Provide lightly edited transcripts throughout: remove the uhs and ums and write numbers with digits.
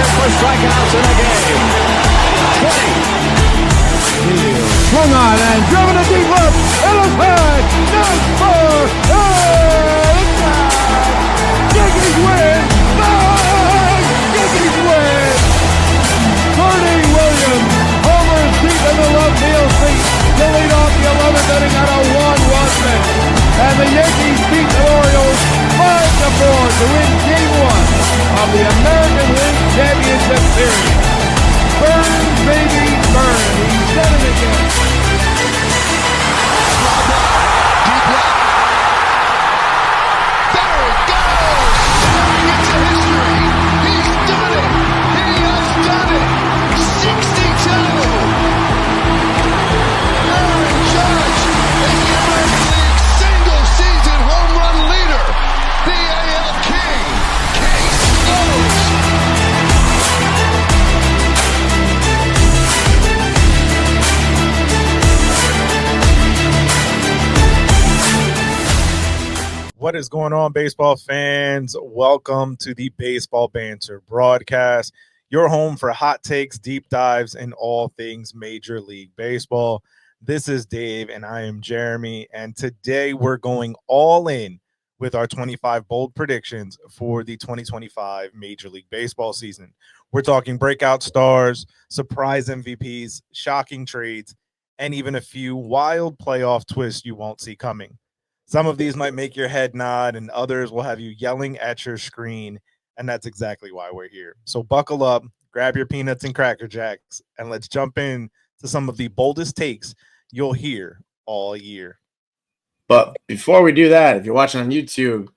record for strikeouts in a game. 20. Swung on and driven to deep left. And a side. Nice ball. Yankees win. Yankees win. Bernie Williams homers deep in the left field seat to lead off the 11th inning on a 1-run win. And the Yankees beat the Orioles 5-4 to win Game 1 of the American League Championship Series. Burn, baby, burn. He's done it again. Deep left. There it goes. Staring into history. He's done it. He has done it. 62. Aaron Judge is the American League single-season home run leader. The AL King. Case closed. What is going on, baseball fans? Welcome to the Baseball Banter Broadcast, your home for hot takes, deep dives, and all things Major League Baseball. This is Dave, and I am Jeremy, and today we're going all in with our 25 bold predictions for the 2025 Major League Baseball season. We're talking breakout stars, surprise MVPs, shocking trades, and even a few wild playoff twists you won't see coming. Some of these might make your head nod, and others will have you yelling at your screen, and that's exactly why we're here. So buckle up, grab your peanuts and Cracker Jacks, and let's jump in to some of the boldest takes you'll hear all year. But before we do that, if you're watching on YouTube,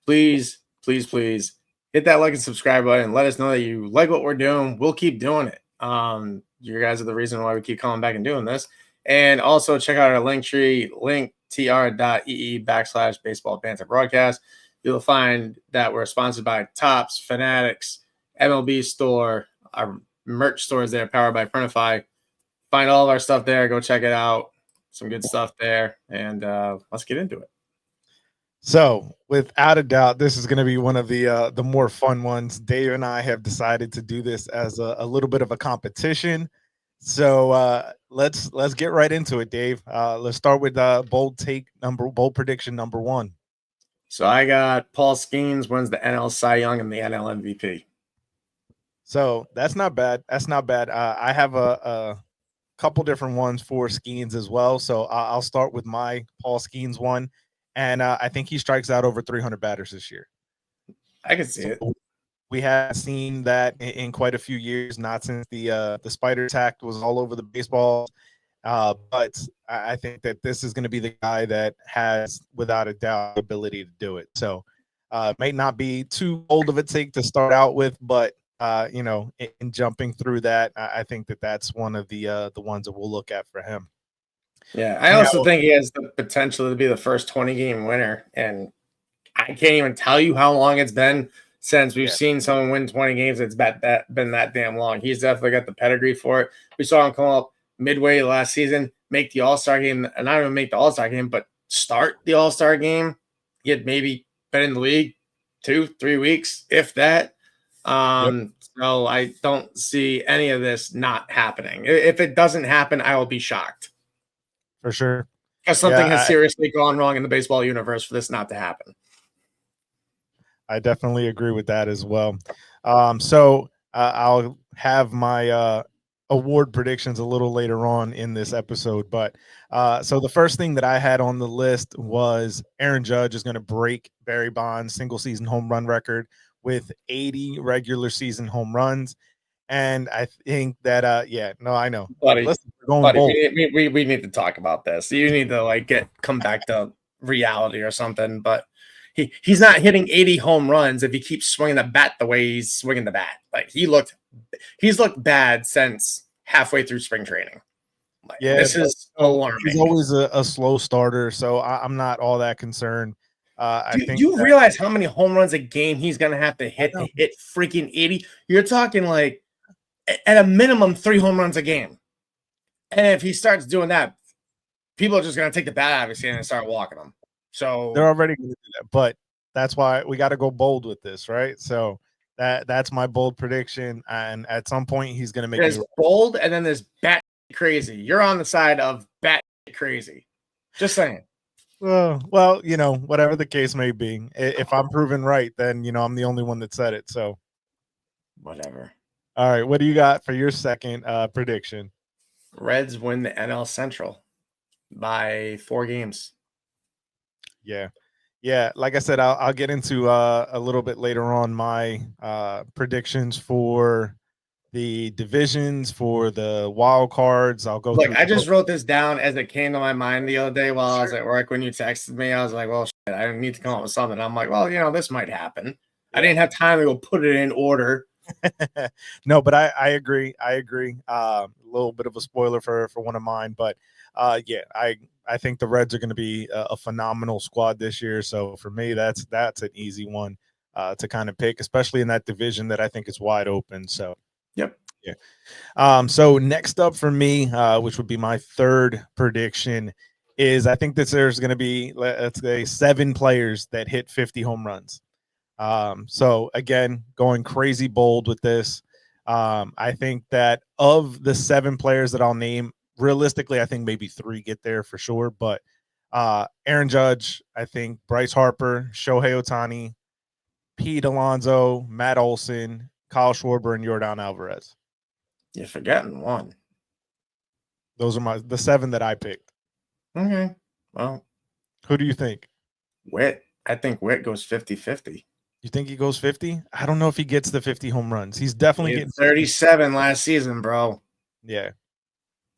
please hit that like and subscribe button. Let us know that you like what we're doing. We'll keep doing it. You guys are the reason why we keep coming back and doing this. And also check out our link tree, linktr.ee/baseball banter broadcast. You'll find that we're sponsored by Topps, Fanatics, MLB Store. Our merch store is there, powered by Printify. Find all of our stuff there. Go check it out. Some good stuff there. And let's get into it. So, without a doubt, this is going to be one of the more fun ones. Dave and I have decided to do this as a little bit of a competition. So let's get right into it, Dave. Let's start with bold prediction number one. So I got Paul Skeens wins the NL Cy Young and the NL MVP. So that's not bad. I have a couple different ones for Skeens as well. So I'll start with my Paul Skeens one, and I think he strikes out over 300 batters this year. I can see it. We have seen that in quite a few years, not since the spider attack was all over the baseball. But I think that this is going to be the guy that has, without a doubt, the ability to do it. So may not be too old of a take to start out with, but in jumping through that, I think that that's one of the ones that we'll look at for him. Yeah, I also think he has the potential to be the first 20-game winner, and I can't even tell you how long it's been since we've seen someone win 20 games. It's been that damn long. He's definitely got the pedigree for it. We saw him come up midway last season, make the All-Star game, and not even make the All-Star game, but start the All-Star game. He had maybe been in the league 2-3 weeks, if that. So I don't see any of this not happening. If it doesn't happen, I will be shocked. For sure. Because something has seriously gone wrong in the baseball universe for this not to happen. I definitely agree with that as well. So I'll have my award predictions a little later on in this episode. But so the first thing that I had on the list was Aaron Judge is going to break Barry Bonds' single-season home run record with 80 regular season home runs. And I think that, I know. Buddy, we need to talk about this. You need to come back to reality or something. But he's not hitting 80 home runs if he keeps swinging the bat the way he's swinging the bat. He's looked bad since halfway through spring training. This is alarming. He's always a slow starter, so I'm not all that concerned. I think you realize how many home runs a game he's going to have to hit freaking 80? You're talking at a minimum 3 home runs a game. And if he starts doing that, people are just going to take the bat out of his hand and start walking him. So they're already going to do that, but that's why we got to go bold with this, right? So That's my bold prediction. And at some point, he's going to make There's me bold, and then there's bat crazy. You're on the side of bat crazy. Just saying. Well, whatever the case may be, if I'm proven right, then I'm the only one that said it. So, whatever. All right, what do you got for your second prediction? Reds win the NL Central by 4 games. Yeah. Like I said, I'll get into a little bit later on my predictions for the divisions, for the wild cards. I'll go Look, through. I just wrote this down as it came to my mind the other day while I was at work when you texted me. I was like, well, shit, I need to come up with something. I'm like, well, this might happen. I didn't have time to go put it in order. No, but I agree. A little bit of a spoiler for one of mine, but yeah, I think the Reds are going to be a phenomenal squad this year. So for me, that's an easy one to kind of pick, especially in that division that I think is wide open. So yep. Yeah. So next up for me, which would be my third prediction, is I think that there's going to be, let's say, 7 players that hit 50 home runs. So again, going crazy bold with this. I think that of the 7 players that I'll name, realistically, I think maybe 3 get there for sure. But Aaron Judge, I think Bryce Harper, Shohei Ohtani, Pete Alonso, Matt Olson, Kyle Schwarber, and Yordan Alvarez. You're forgetting one. Those are the 7 that I picked. Okay. Well, who do you think? Witt. I think Witt goes 50-50. You think he goes 50? I don't know if he gets the 50 home runs. He's definitely getting 37 last season, bro. Yeah.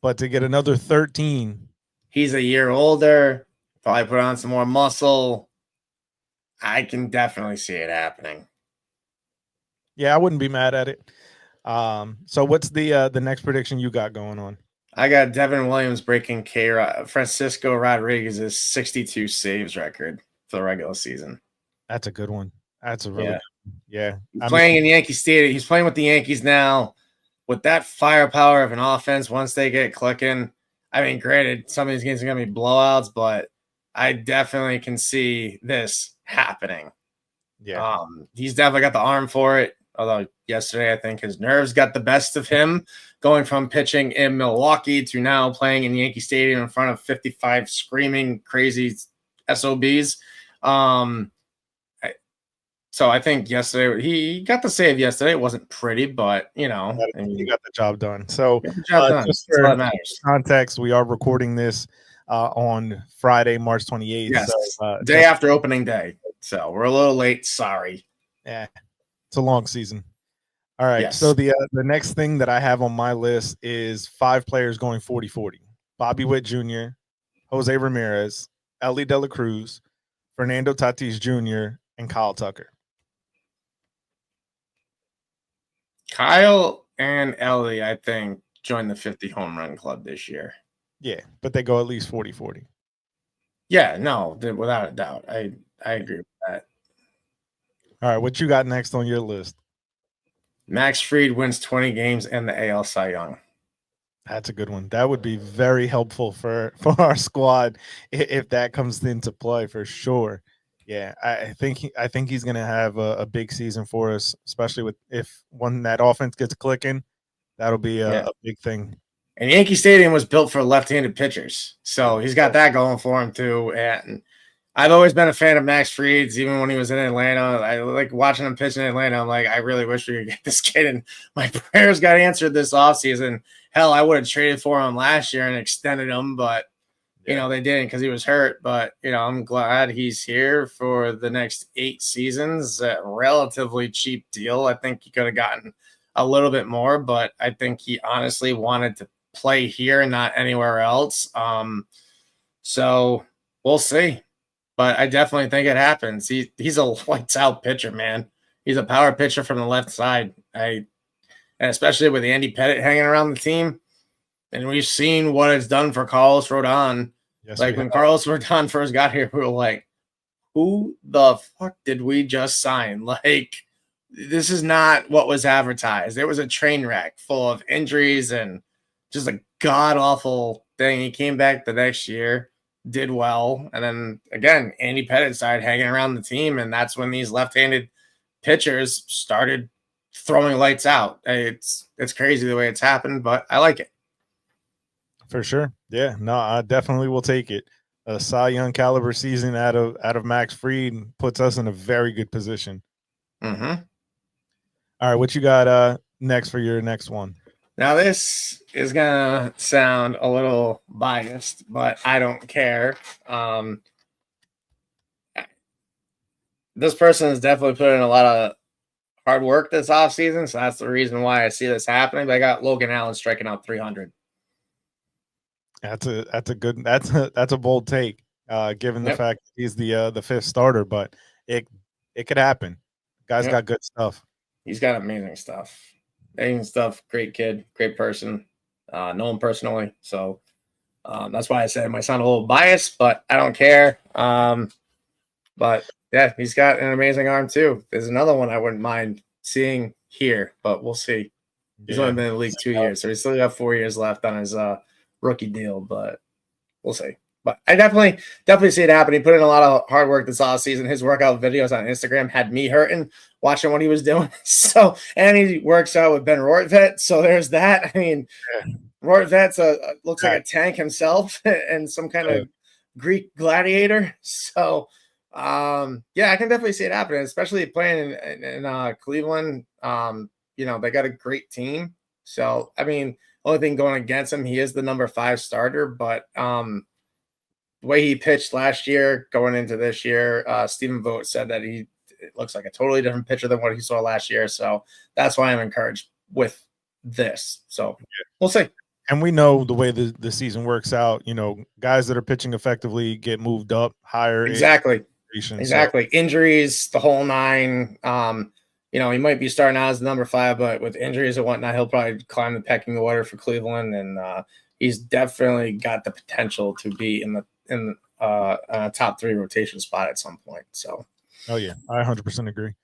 But to get another 13. He's a year older. Probably put on some more muscle. I can definitely see it happening. Yeah, I wouldn't be mad at it. So what's the next prediction you got going on? I got Devin Williams breaking Francisco Rodriguez's 62 saves record for the regular season. That's a good one. That's a really good one. Yeah. He's playing in Yankee Stadium. He's playing with the Yankees now. With that firepower of an offense, once they get clicking, I mean, granted, some of these games are going to be blowouts, but I definitely can see this happening. Yeah. He's definitely got the arm for it. Although yesterday, I think his nerves got the best of him, going from pitching in Milwaukee to now playing in Yankee Stadium in front of 55 screaming, crazy SOBs. So I think yesterday he got the save yesterday. It wasn't pretty, but he got the job done. So just for context, we are recording this on Friday, March 28th. Yes, so, day after opening day. So we're a little late. Sorry. Yeah, it's a long season. All right. Yes. So the next thing that I have on my list is 5 players going 40-40. Bobby Witt Jr., Jose Ramirez, Ellie De La Cruz, Fernando Tatis Jr., and Kyle Tucker. Kyle and Ellie, I think, joined the 50 home run club this year. Yeah, but they go at least 40-40. Yeah, no, without a doubt. I agree with that. All right, what you got next on your list? Max Fried wins 20 games and the AL Cy Young. That's a good one. That would be very helpful for our squad if that comes into play for sure. Yeah, I think he's going to have a big season for us, especially when that offense gets clicking. That'll be a big thing. And Yankee Stadium was built for left-handed pitchers, so he's got that going for him too. And I've always been a fan of Max Fried's, even when he was in Atlanta. I like watching him pitch in Atlanta. I'm like, I really wish we could get this kid. And my prayers got answered this offseason. Hell, I would have traded for him last year and extended him, but they didn't because he was hurt. But I'm glad he's here for the next 8 seasons. A relatively cheap deal. I think he could have gotten a little bit more, but I think he honestly wanted to play here and not anywhere else. So we'll see. But I definitely think it happens. He's a lights out pitcher, man. He's a power pitcher from the left side. And especially with Andy Pettitte hanging around the team. And we've seen what it's done for Carlos Rodon. Yes, when Carlos Rodon first got here, we were like, who the fuck did we just sign? Like, this is not what was advertised. It was a train wreck full of injuries and just a god-awful thing. He came back the next year, did well. And then, again, Andy Pettitte started hanging around the team, and that's when these left-handed pitchers started throwing lights out. It's crazy the way it's happened, but I like it. For sure. Yeah, no, I definitely will take it. A Cy Young caliber season out of Max Fried puts us in a very good position. Mm-hmm. All right, what you got next for your next one? Now, this is going to sound a little biased, but I don't care. This person has definitely put in a lot of hard work this offseason, so that's the reason why I see this happening. But I got Logan Allen striking out 300. That's a bold take, given the fact that he's the fifth starter, but it could happen. Guy's got good stuff. He's got amazing stuff. Amazing stuff. Great kid, great person. Know him personally, so that's why I said it might sound a little biased, but I don't care. But yeah, he's got an amazing arm too. There's another one I wouldn't mind seeing here, but we'll see. He's only been in the league 2 years, so he's still got 4 years left on his rookie deal, but we'll see. But I definitely see it happen. He put in a lot of hard work this offseason. His workout videos on Instagram had me hurting watching what he was doing. So, and he works out with Ben Rortvedt. So there's that. I mean, Rortvedt's looks like a tank himself and some kind of Greek gladiator. So, yeah, I can definitely see it happening, especially playing in Cleveland. You know, they got a great team. So, I mean, only thing going against him, he is the number 5 starter, but the way he pitched last year going into this year, Stephen Vogt said that it looks like a totally different pitcher than what he saw last year. So that's why I'm encouraged with this. So we'll see. And we know the way the season works out, you know, guys that are pitching effectively get moved up higher. Exactly. So. Injuries, the whole 9. You know, he might be starting out as the number 5, but with injuries and whatnot, he'll probably climb the pecking order for Cleveland. And he's definitely got the potential to be in a top 3 rotation spot at some point. So, oh yeah, I 100% agree.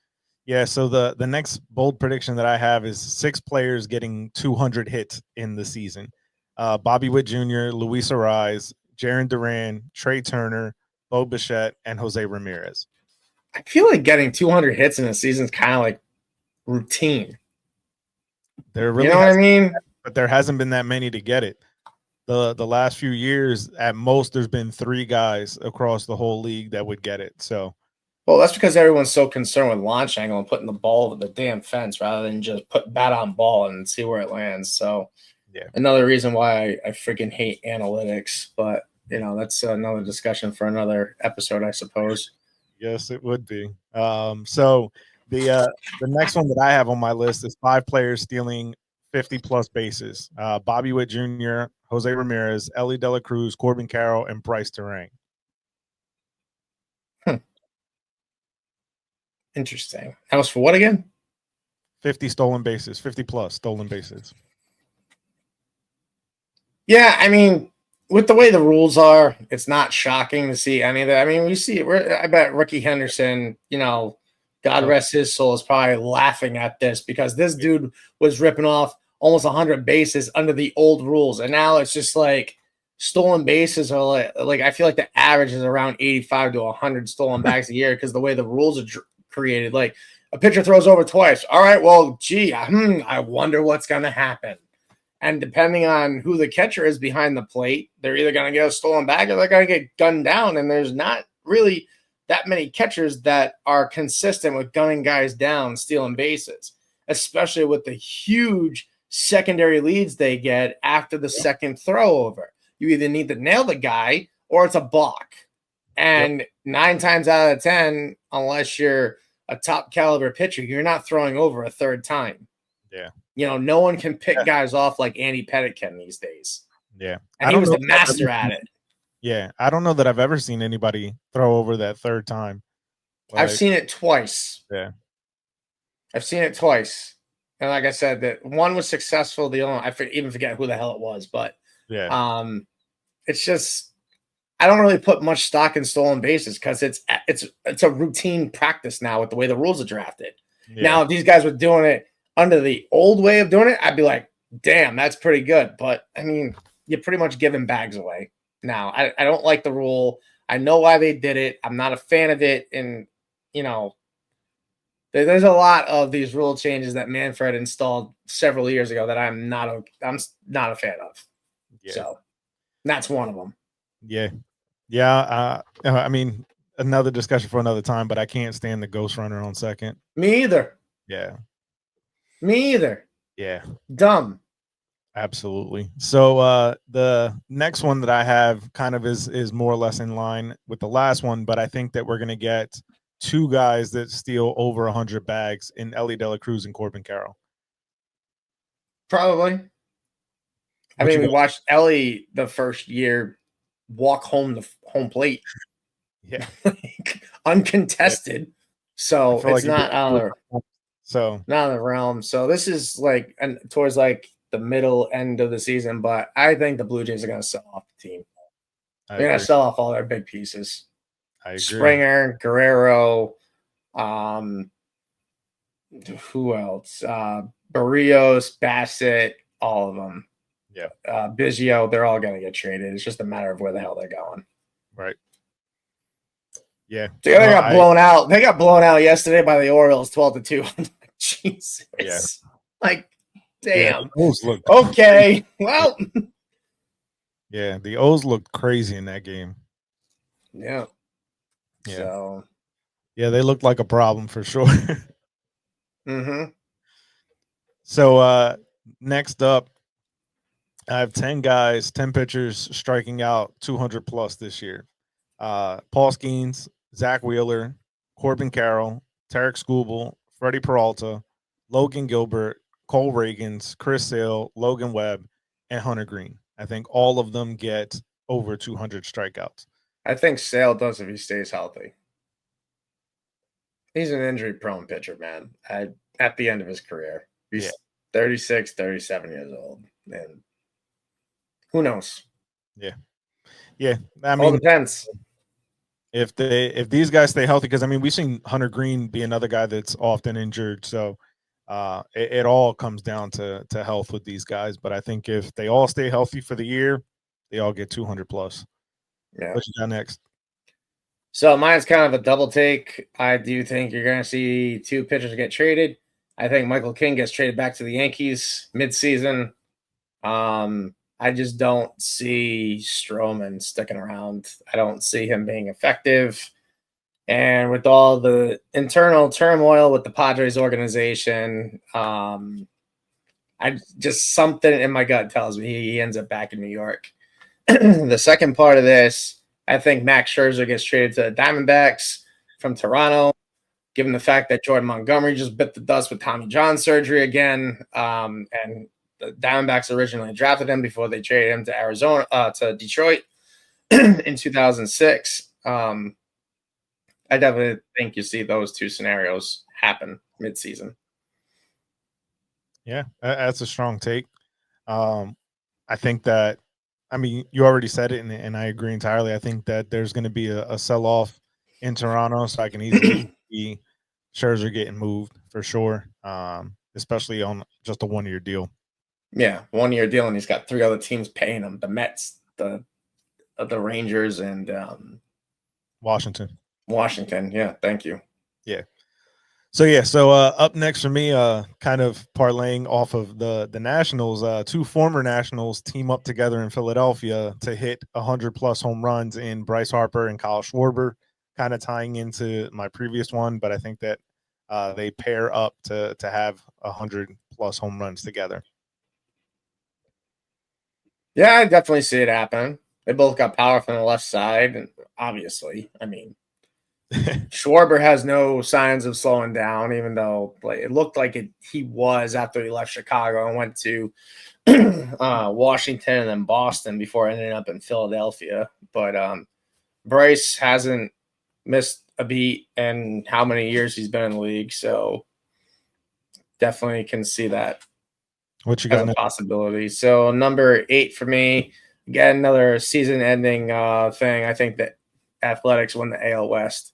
Yeah, so the next bold prediction that I have is 6 players getting 200 hits in the season. Bobby Witt Jr., Luis Arraez, Jarren Duran, Trey Turner, Bo Bichette, and Jose Ramirez. I feel like getting 200 hits in a season is kind of like routine. There really, you know what I mean? But there hasn't been that many to get it. The last few years, at most, there's been 3 guys across the whole league that would get it. So, well, that's because everyone's so concerned with launch angle and putting the ball over the damn fence rather than just put bat on ball and see where it lands. So, yeah, another reason why I freaking hate analytics. But you know, that's another discussion for another episode, I suppose. Yes, it would be. So the next one that I have on my list is 5 players stealing 50-plus bases. Bobby Witt Jr., Jose Ramirez, Ellie De La Cruz, Corbin Carroll, and Bryce Terang. Interesting. That was for what again? 50 stolen bases, 50-plus stolen bases. Yeah, I mean, with the way the rules are, it's not shocking to see any of that. I mean, we see it. I bet Ricky Henderson, you know, God rest his soul, is probably laughing at this because this dude was ripping off almost 100 bases under the old rules. And now it's just like stolen bases are like I feel like the average is around 85 to 100 stolen bags a year because the way the rules are created. Like a pitcher throws over twice. All right, well, gee, I wonder what's going to happen. And depending on who the catcher is behind the plate, they're either going to get a stolen bag or they're going to get gunned down. And there's not really that many catchers that are consistent with gunning guys down, stealing bases, especially with the huge secondary leads they get after the second throw over. You either need to nail the guy or it's a balk. And 9 times out of 10, unless you're a top caliber pitcher, you're not throwing over a third time. Yeah. You know, no one can pick guys off like Andy Pettitte can these days. Yeah. And he was the master at it. Yeah. I don't know that I've ever seen anybody throw over that third time. Like, I've seen it twice. Yeah. I've seen it twice. And like I said, that one was successful. The other one, even forget who the hell it was. But it's just, I don't really put much stock in stolen bases because it's a routine practice now with the way the rules are drafted. Yeah. Now, if these guys were doing it under the old way of doing it, I'd be like, damn, that's pretty good. But, I mean, you're pretty much giving bags away now. I don't like the rule. I know why they did it. I'm not a fan of it. And, you know, There's a lot of these rule changes that Manfred installed several years ago that I'm not a fan of. Yeah. So that's one of them. Yeah. Yeah. I mean, another discussion for another time, but I can't stand the Ghost Runner on second. Me either. Yeah. Me either. Yeah. Dumb. Absolutely. So the next one that I have kind of is more or less in line with the last one, but I think that we're gonna get two guys that steal over 100 bags in Ellie De La Cruz and Corbin Carroll. Probably. I What you mean, we got? watched Ellie the first year walk home the home plate. Yeah. Uncontested. So feel it's like not out of the realm. So this is like towards like the middle end of the season, but I think the Blue Jays are going to sell off the team. They're going to sell off all their big pieces. I agree. Springer, Guerrero, who else? Barrios, Bassett, all of them. Yeah. Biggio, they're all going to get traded. It's just a matter of where the hell they're going. Right. Yeah. They got blown out. They got blown out yesterday by the Orioles 12-2. Jesus. Yeah. Like, damn. Yeah, look okay. Well. Yeah, the O's looked crazy in that game. Yeah. Yeah. So. Yeah, they looked like a problem for sure. Mm-hmm. So next up, I have 10 guys, 10 pitchers striking out 200 plus this year. Paul Skeens, Zach Wheeler, Corbin Carroll, Tarek Skubal, Freddie Peralta, Logan Gilbert, Cole Reagans, Chris Sale, Logan Webb, and Hunter Green. I think all of them get over 200 strikeouts. I think Sale does if he stays healthy. He's an injury-prone pitcher, man. At the end of his career. He's 36, 37 years old. And who knows? Yeah. Yeah. I mean, all depends. If these guys stay healthy, because I mean, we've seen Hunter Green be another guy that's often injured. So it all comes down to health with these guys. But I think if they all stay healthy for the year, they all get 200 plus. Yeah. What you got next? So mine's kind of a double take. I do think you're going to see two pitchers get traded. I think Michael King gets traded back to the Yankees midseason. I just don't see Stroman sticking around. I don't see him being effective. And with all the internal turmoil with the Padres organization, I just something in my gut tells me he ends up back in New York. The second part of this, I think Max Scherzer gets traded to the Diamondbacks from Toronto, given the fact that Jordan Montgomery just bit the dust with Tommy John surgery again. And the Diamondbacks originally drafted him before they traded him to Detroit in 2006. I definitely think you see those two scenarios happen midseason. Yeah, that's a strong take. I think that, I mean, you already said it, and I agree entirely. I think that there's going to be a sell-off in Toronto, so I can easily see Scherzer getting moved for sure, especially on just a one-year deal. Yeah, one-year deal, and he's got three other teams paying him: the Mets, the Rangers, and Washington. Yeah, thank you. Yeah. So up next for me, kind of parlaying off of the Nationals, two former Nationals team up together in Philadelphia to hit 100 plus home runs in Bryce Harper and Kyle Schwarber, kind of tying into my previous one, but I think that they pair up to have 100 plus home runs together. Yeah, I definitely see it happen. They both got power from the left side, and obviously, I mean, Schwarber has no signs of slowing down, even though it looked like he was after he left Chicago and went to Washington and then Boston before ending up in Philadelphia. But Bryce hasn't missed a beat in how many years he's been in the league, so definitely can see that. What you got? As a possibility. So number 8 for me, again, another season-ending thing. I think that Athletics win the AL West.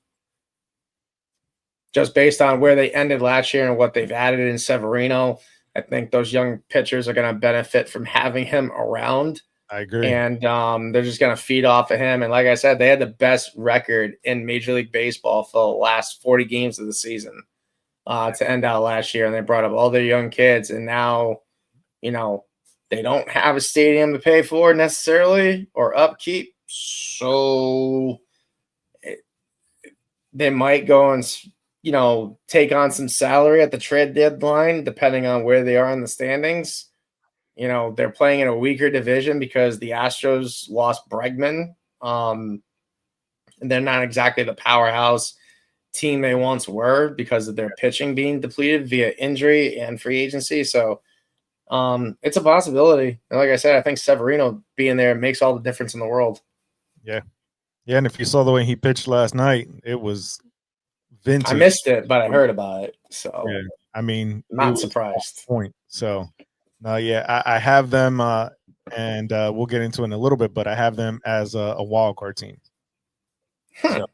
Just based on where they ended last year and what they've added in Severino, I think those young pitchers are going to benefit from having him around. I agree. And they're just going to feed off of him. And like I said, they had the best record in Major League Baseball for the last 40 games of the season. to end out last year, and they brought up all their young kids, and now, they don't have a stadium to pay for necessarily or upkeep, so they might go and take on some salary at the trade deadline, depending on where they are in the standings. They're playing in a weaker division because the Astros lost Bregman. And they're not exactly the powerhouse team they once were because of their pitching being depleted via injury and free agency. So it's a possibility. And like I said, I think Severino being there makes all the difference in the world. Yeah. Yeah, and if you saw the way he pitched last night, it was vintage. I missed it, but I heard about it. So yeah, I mean, not surprised. Point. So I have them and we'll get into it in a little bit, but I have them as a wild card team. So,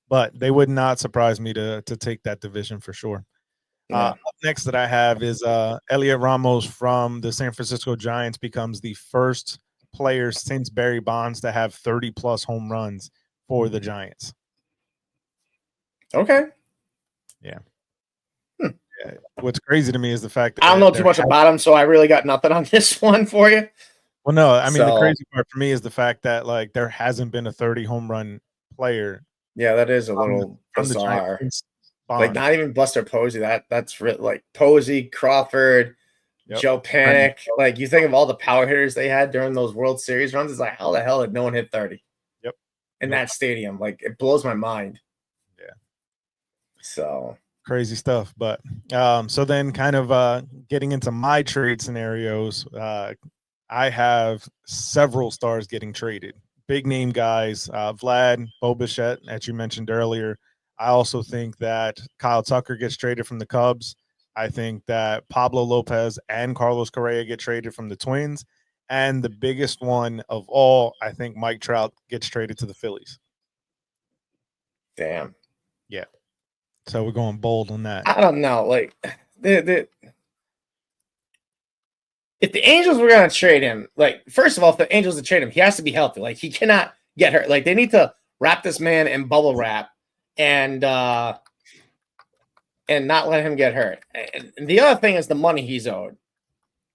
but they would not surprise me to take that division for sure. Up next that I have is Elliot Ramos from the San Francisco Giants becomes the first player since Barry Bonds to have 30+ home runs for the Giants. Okay. Yeah. Yeah. What's crazy to me is the fact that I don't know too much about him, so I really got nothing on this one for you. Well, no, I mean the crazy part for me is the fact that there hasn't been a 30 home run player. Yeah, that is a little bizarre. Not even Buster Posey. That's Posey, Crawford, Joe Panic. You think of all the power hitters they had during those World Series runs. It's like, how the hell did no one hit 30? Yep. In that stadium. It blows my mind. Yeah. So crazy stuff. But so then kind of getting into my trade scenarios, I have several stars getting traded. Big name guys, Vlad, Bo Bichette, as you mentioned earlier. I also think that Kyle Tucker gets traded from the Cubs. I think that Pablo Lopez and Carlos Correa get traded from the Twins. And the biggest one of all, I think Mike Trout gets traded to the Phillies. Damn. Yeah. So we're going bold on that. I don't know. If the Angels were going to trade him, first of all, if the Angels to trade him, he has to be healthy. He cannot get hurt. They need to wrap this man in bubble wrap and not let him get hurt. And the other thing is the money he's owed.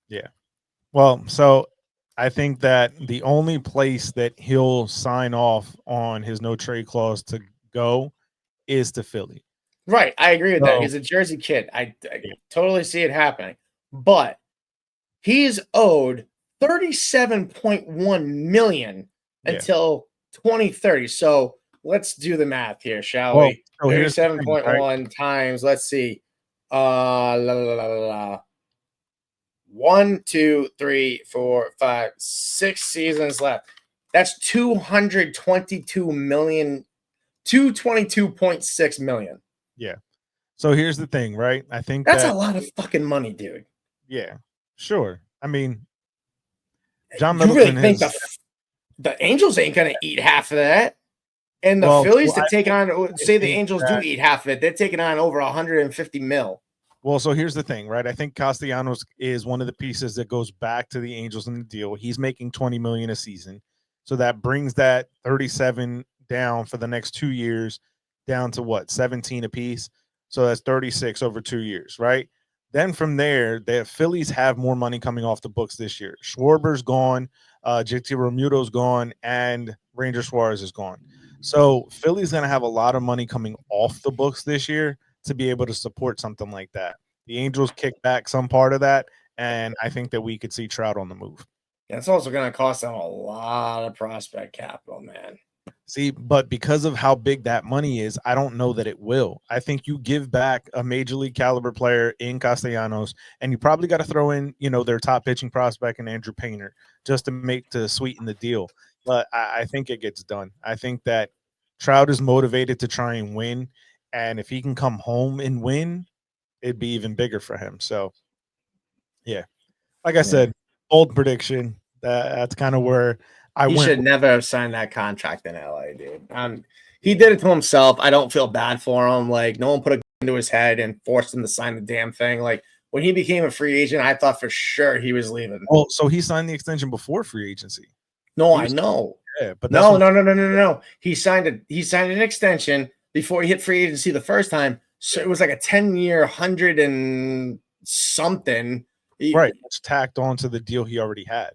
Yeah. Well, so I think that the only place that he'll sign off on his no trade clause to go is to Philly. Right. I agree with that. He's a Jersey kid. I totally see it happening. But he's owed $37.1 million until 2030. So let's do the math here, shall we? 37.1 times, let's see. 1, 2, 3, 4, 5, 6 seasons left. That's $222 million, $222.6 million. Yeah. So here's the thing, right? I think that's a lot of fucking money, dude. Yeah, sure. I mean, John Middleton. You really think the Angels ain't gonna eat half of that? And the Phillies to take on, say the Angels do eat half of it, they're taking on over 150 mil. Well, so here's the thing, right? I think Castellanos is one of the pieces that goes back to the Angels in the deal. He's making $20 million a season, so that brings that 37 down for the next 2 years, down to what, 17 apiece. So that's 36 over 2 years, right? Then from there, the Phillies have more money coming off the books this year. Schwarber's gone, JT Realmuto's gone, and Ranger Suarez is gone. So Philly's going to have a lot of money coming off the books this year to be able to support something like that. The Angels kick back some part of that, and I think that we could see Trout on the move. That's also going to cost them a lot of prospect capital, man. See, but because of how big that money is, I don't know that it will. I think you give back a major league caliber player in Castellanos, and you probably got to throw in, their top pitching prospect in Andrew Painter just to sweeten the deal. But I think it gets done. I think that Trout is motivated to try and win, and if he can come home and win, it'd be even bigger for him. So, yeah, like I said, bold prediction. That's kind of where he should never have signed that contract in LA, dude. He did it to himself. I don't feel bad for him. No one put a gun into his head and forced him to sign the damn thing. When he became a free agent, I thought for sure he was leaving. Well, so he signed the extension before free agency. No, I know. Yeah, but no. He signed an extension before he hit free agency the first time So it was like a 10-year, 100 and something. Right. It's tacked onto the deal he already had.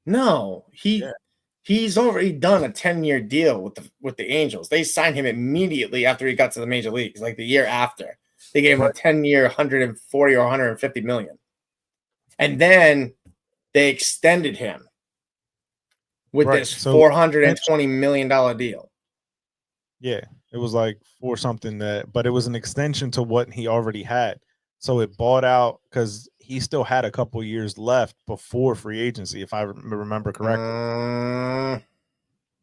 No, he's already done a 10-year deal with the Angels. They signed him immediately after he got to the major leagues, like the year after. They gave him a 10-year, 140 or 150 million. And then they extended him with this $420 million deal. Yeah, it was like for something but it was an extension to what he already had. So it bought out because he still had a couple years left before free agency, if I remember correctly.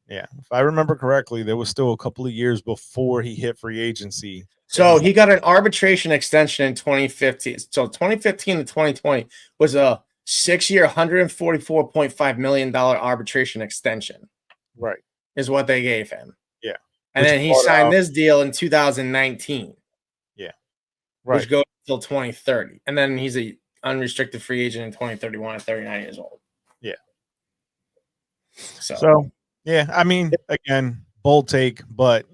Yeah, if I remember correctly, there was still a couple of years before he hit free agency. So he got an arbitration extension in 2015. So 2015 to 2020 was a 6-year, $144.5 million arbitration extension. Right. Is what they gave him. Yeah. And then he signed this deal in 2019. Yeah. Right. Which goes until 2030. And then he's a unrestricted free agent in 2031 at 39 years old. Yeah. So yeah, I mean, again, bold take, but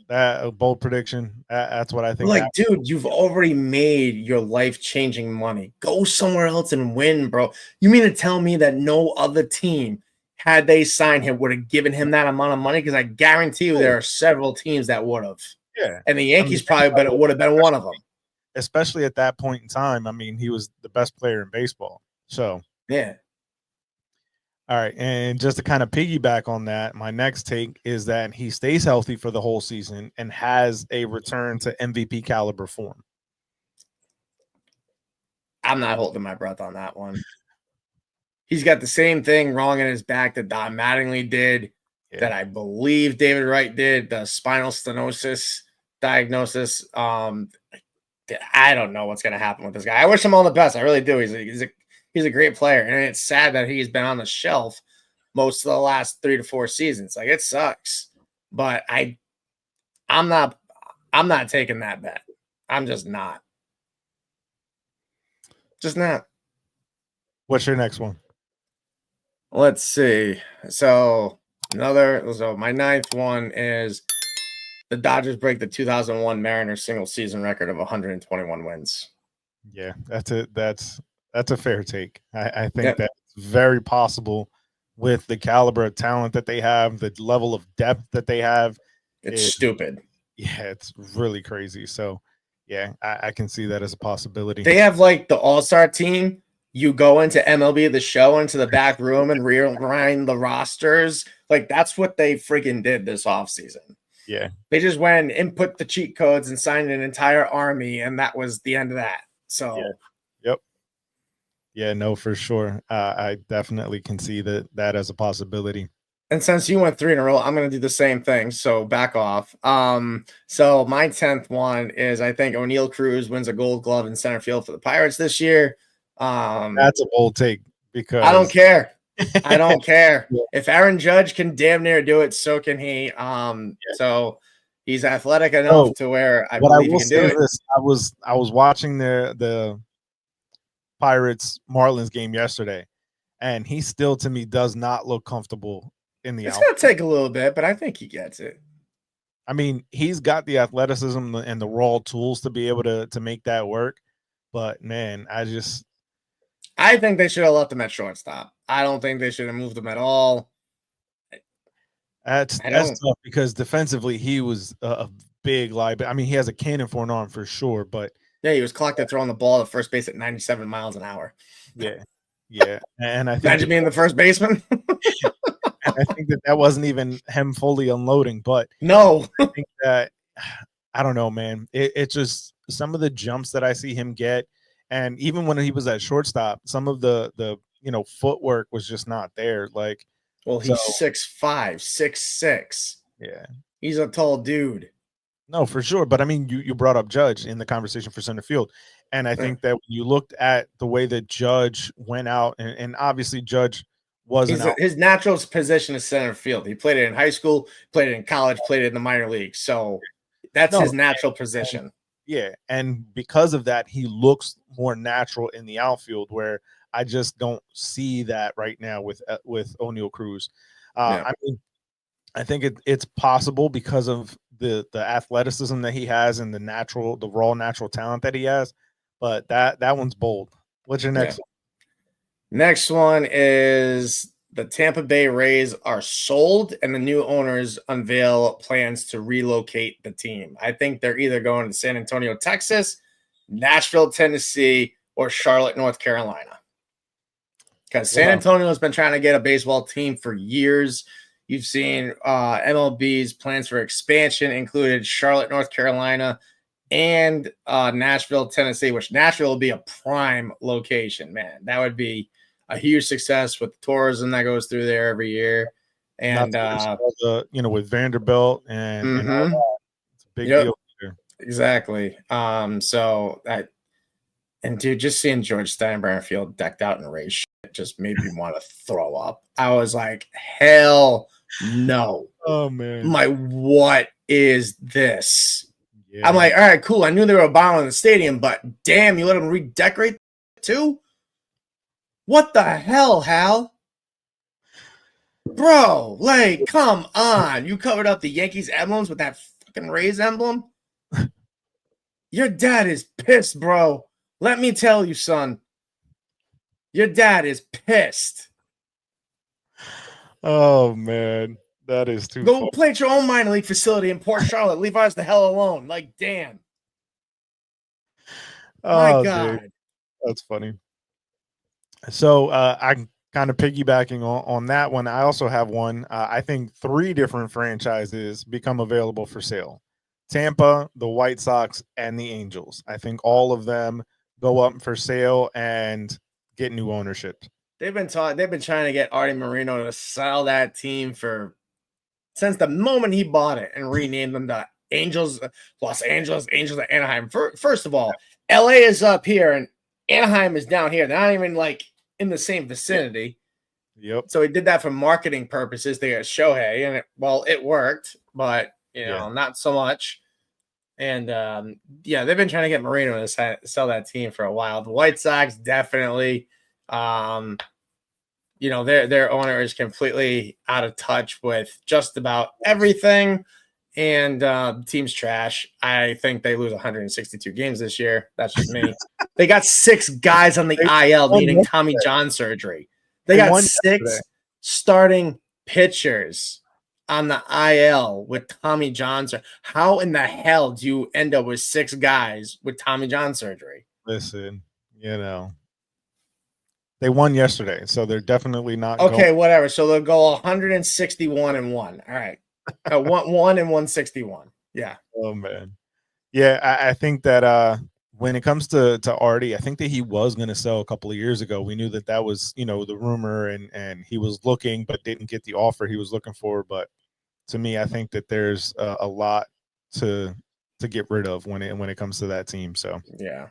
bold prediction. That's what I think. Like, dude, you've already made your life-changing money. Go somewhere else and win, bro. You mean to tell me that no other team, had they signed him, would have given him that amount of money? Because I guarantee you there are several teams that would have. Yeah. And the Yankees probably would have been one of them. Especially at that point in time. I mean, he was the best player in baseball. So, yeah. All right. And just to kind of piggyback on that, my next take is that he stays healthy for the whole season and has a return to MVP caliber form. I'm not holding my breath on that one. He's got the same thing wrong in his back that Don Mattingly did, that I believe David Wright did, the spinal stenosis diagnosis. I don't know what's going to happen with this guy. I wish him all the best. I really do. He's a great player, and it's sad that he's been on the shelf most of the last 3 to 4 seasons. Like, it sucks, but I'm not taking that bet. I'm just not. Just not. What's your next one? Let's see. So my ninth one is the Dodgers break the 2001 Mariners single season record of 121 wins. Yeah, that's a fair take. I think that's very possible with the caliber of talent that they have, the level of depth that they have. It's stupid. Yeah, it's really crazy. So, yeah, I can see that as a possibility. They have like the all-star team. You go into MLB The Show, into the back room and rewind the rosters. Like, that's what they freaking did this offseason. Yeah. They just went and input the cheat codes and signed an entire army, and that was the end of that. So, Yep. Yeah, no, for sure. I definitely can see that as a possibility. And since you went 3 in a row, I'm going to do the same thing. So back off. So my 10th one is, I think O'Neal Cruz wins a Gold Glove in center field for the Pirates this year. That's a bold take because I don't care. I don't care. If Aaron Judge can damn near do it, so can he. So he's athletic enough to where I believe he can do it. I was watching the Pirates Marlins game yesterday, and he still, to me, does not look comfortable in the It's outfield. going to take a little bit, but I think he gets it. I mean, he's got the athleticism and the raw tools to be able to make that work. But man, I think they should have left him at shortstop. I don't think they should have moved him at all. That's tough because defensively he was a big liability. I mean, he has a cannon for an arm for sure, but yeah, he was clocked at throwing the ball to first base at 97 miles an hour. Yeah, and I think imagine being the first baseman. I think that wasn't even him fully unloading, but no, I think that I don't know, man. It's just some of the jumps that I see him get, and even when he was at shortstop, some of the footwork was just not there. Like, well, he's 6'5", 6'6". Yeah, he's a tall dude. No, for sure. But I mean, you brought up Judge in the conversation for center field. And I think that when you looked at the way that Judge went out, and obviously Judge wasn't his natural position is center field. He played it in high school, played it in college, played it in the minor league. So that's his natural position. And because of that, he looks more natural in the outfield, where I just don't see that right now with O'Neal Cruz. I mean, I think it's possible because of the athleticism that he has and the raw natural talent that he has. But that one's bold. What's your next one? Next one is the Tampa Bay Rays are sold, and the new owners unveil plans to relocate the team. I think they're either going to San Antonio, Texas, Nashville, Tennessee, or Charlotte, North Carolina. Because San Antonio has been trying to get a baseball team for years. You've seen MLB's plans for expansion included Charlotte, North Carolina, and Nashville, Tennessee, which Nashville will be a prime location, man. That would be a huge success with the tourism that goes through there every year. And with Vanderbilt and all that, it's a big deal here. Exactly. And dude, just seeing George Steinbrenner Field decked out in Rays shit just made me want to throw up. I was like, hell no. Oh man. What is this? Yeah. I'm like, all right, cool. I knew they were bombing the stadium, but damn, you let them redecorate too? What the hell, Hal? Bro, like, come on. You covered up the Yankees emblems with that fucking Rays emblem? Your dad is pissed, bro. Let me tell you, son. Your dad is pissed. Oh, man. That is too Go funny. play at your own minor league facility in Port Charlotte. Leave us the hell alone. Like, damn. My God. Dude. That's funny. So I'm kind of piggybacking on that one. I also have one. I think 3 different franchises become available for sale. Tampa, the White Sox, and the Angels. I think all of them go up for sale and get new ownership. They've been trying to get Artie Moreno to sell that team since the moment he bought it and renamed them the Angels, Los Angeles Angels of Anaheim. First of all, LA is up here and Anaheim is down here. They're not even like in the same vicinity. Yep. So he did that for marketing purposes. They got Shohei, and it worked, but not so much. And they've been trying to get Moreno to sell that team for a while. The White Sox definitely, their owner is completely out of touch with just about everything, and team's trash. I think they lose 162 games this year. That's just me. They got 6 guys on the IL needing Tommy John surgery. They got 6 starting pitchers on the IL with Tommy John surgery. How in the hell do you end up with 6 guys with Tommy John surgery? Listen, they won yesterday, so they're definitely not okay, whatever. So they'll go 161-1. All right. 1-161. Yeah. Oh man. Yeah, I think that when it comes to Artie, I think that he was going to sell a couple of years ago. We knew that was, the rumor, and he was looking but didn't get the offer he was looking for. But to me, I think that there's a lot to get rid of when it comes to that team. So yeah.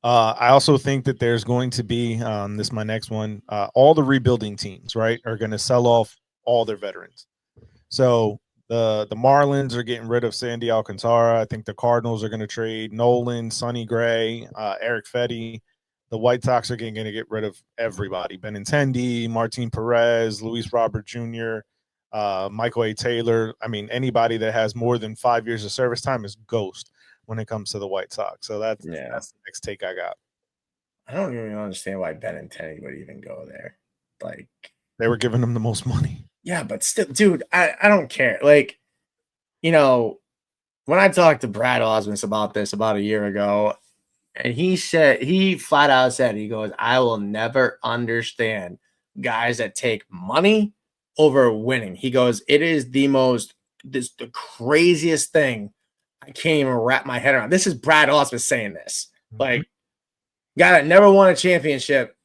I also think that there's going to be this is my next one. All the rebuilding teams, right, are going to sell off all their veterans. So the Marlins are getting rid of Sandy Alcantara. I think the Cardinals are going to trade Nolan, Sonny Gray, Eric Fetty. The White Sox are going to get rid of everybody: Benintendi, Martin Perez, Luis Robert Jr., Michael A. Taylor. I mean, anybody that has more than 5 years of service time is ghost when it comes to the White Sox. So that's the next take I got. I don't even understand why Benintendi would even go there. Like, they were giving him the most money. Yeah, but still, dude, I don't care. Like, when I talked to Brad Osmus about this about a year ago, and he flat out said, he goes, I will never understand guys that take money over winning. He goes, it is the craziest thing. I can't even wrap my head around. This is Brad Osmus saying this. Mm-hmm. Like, guy that never won a championship.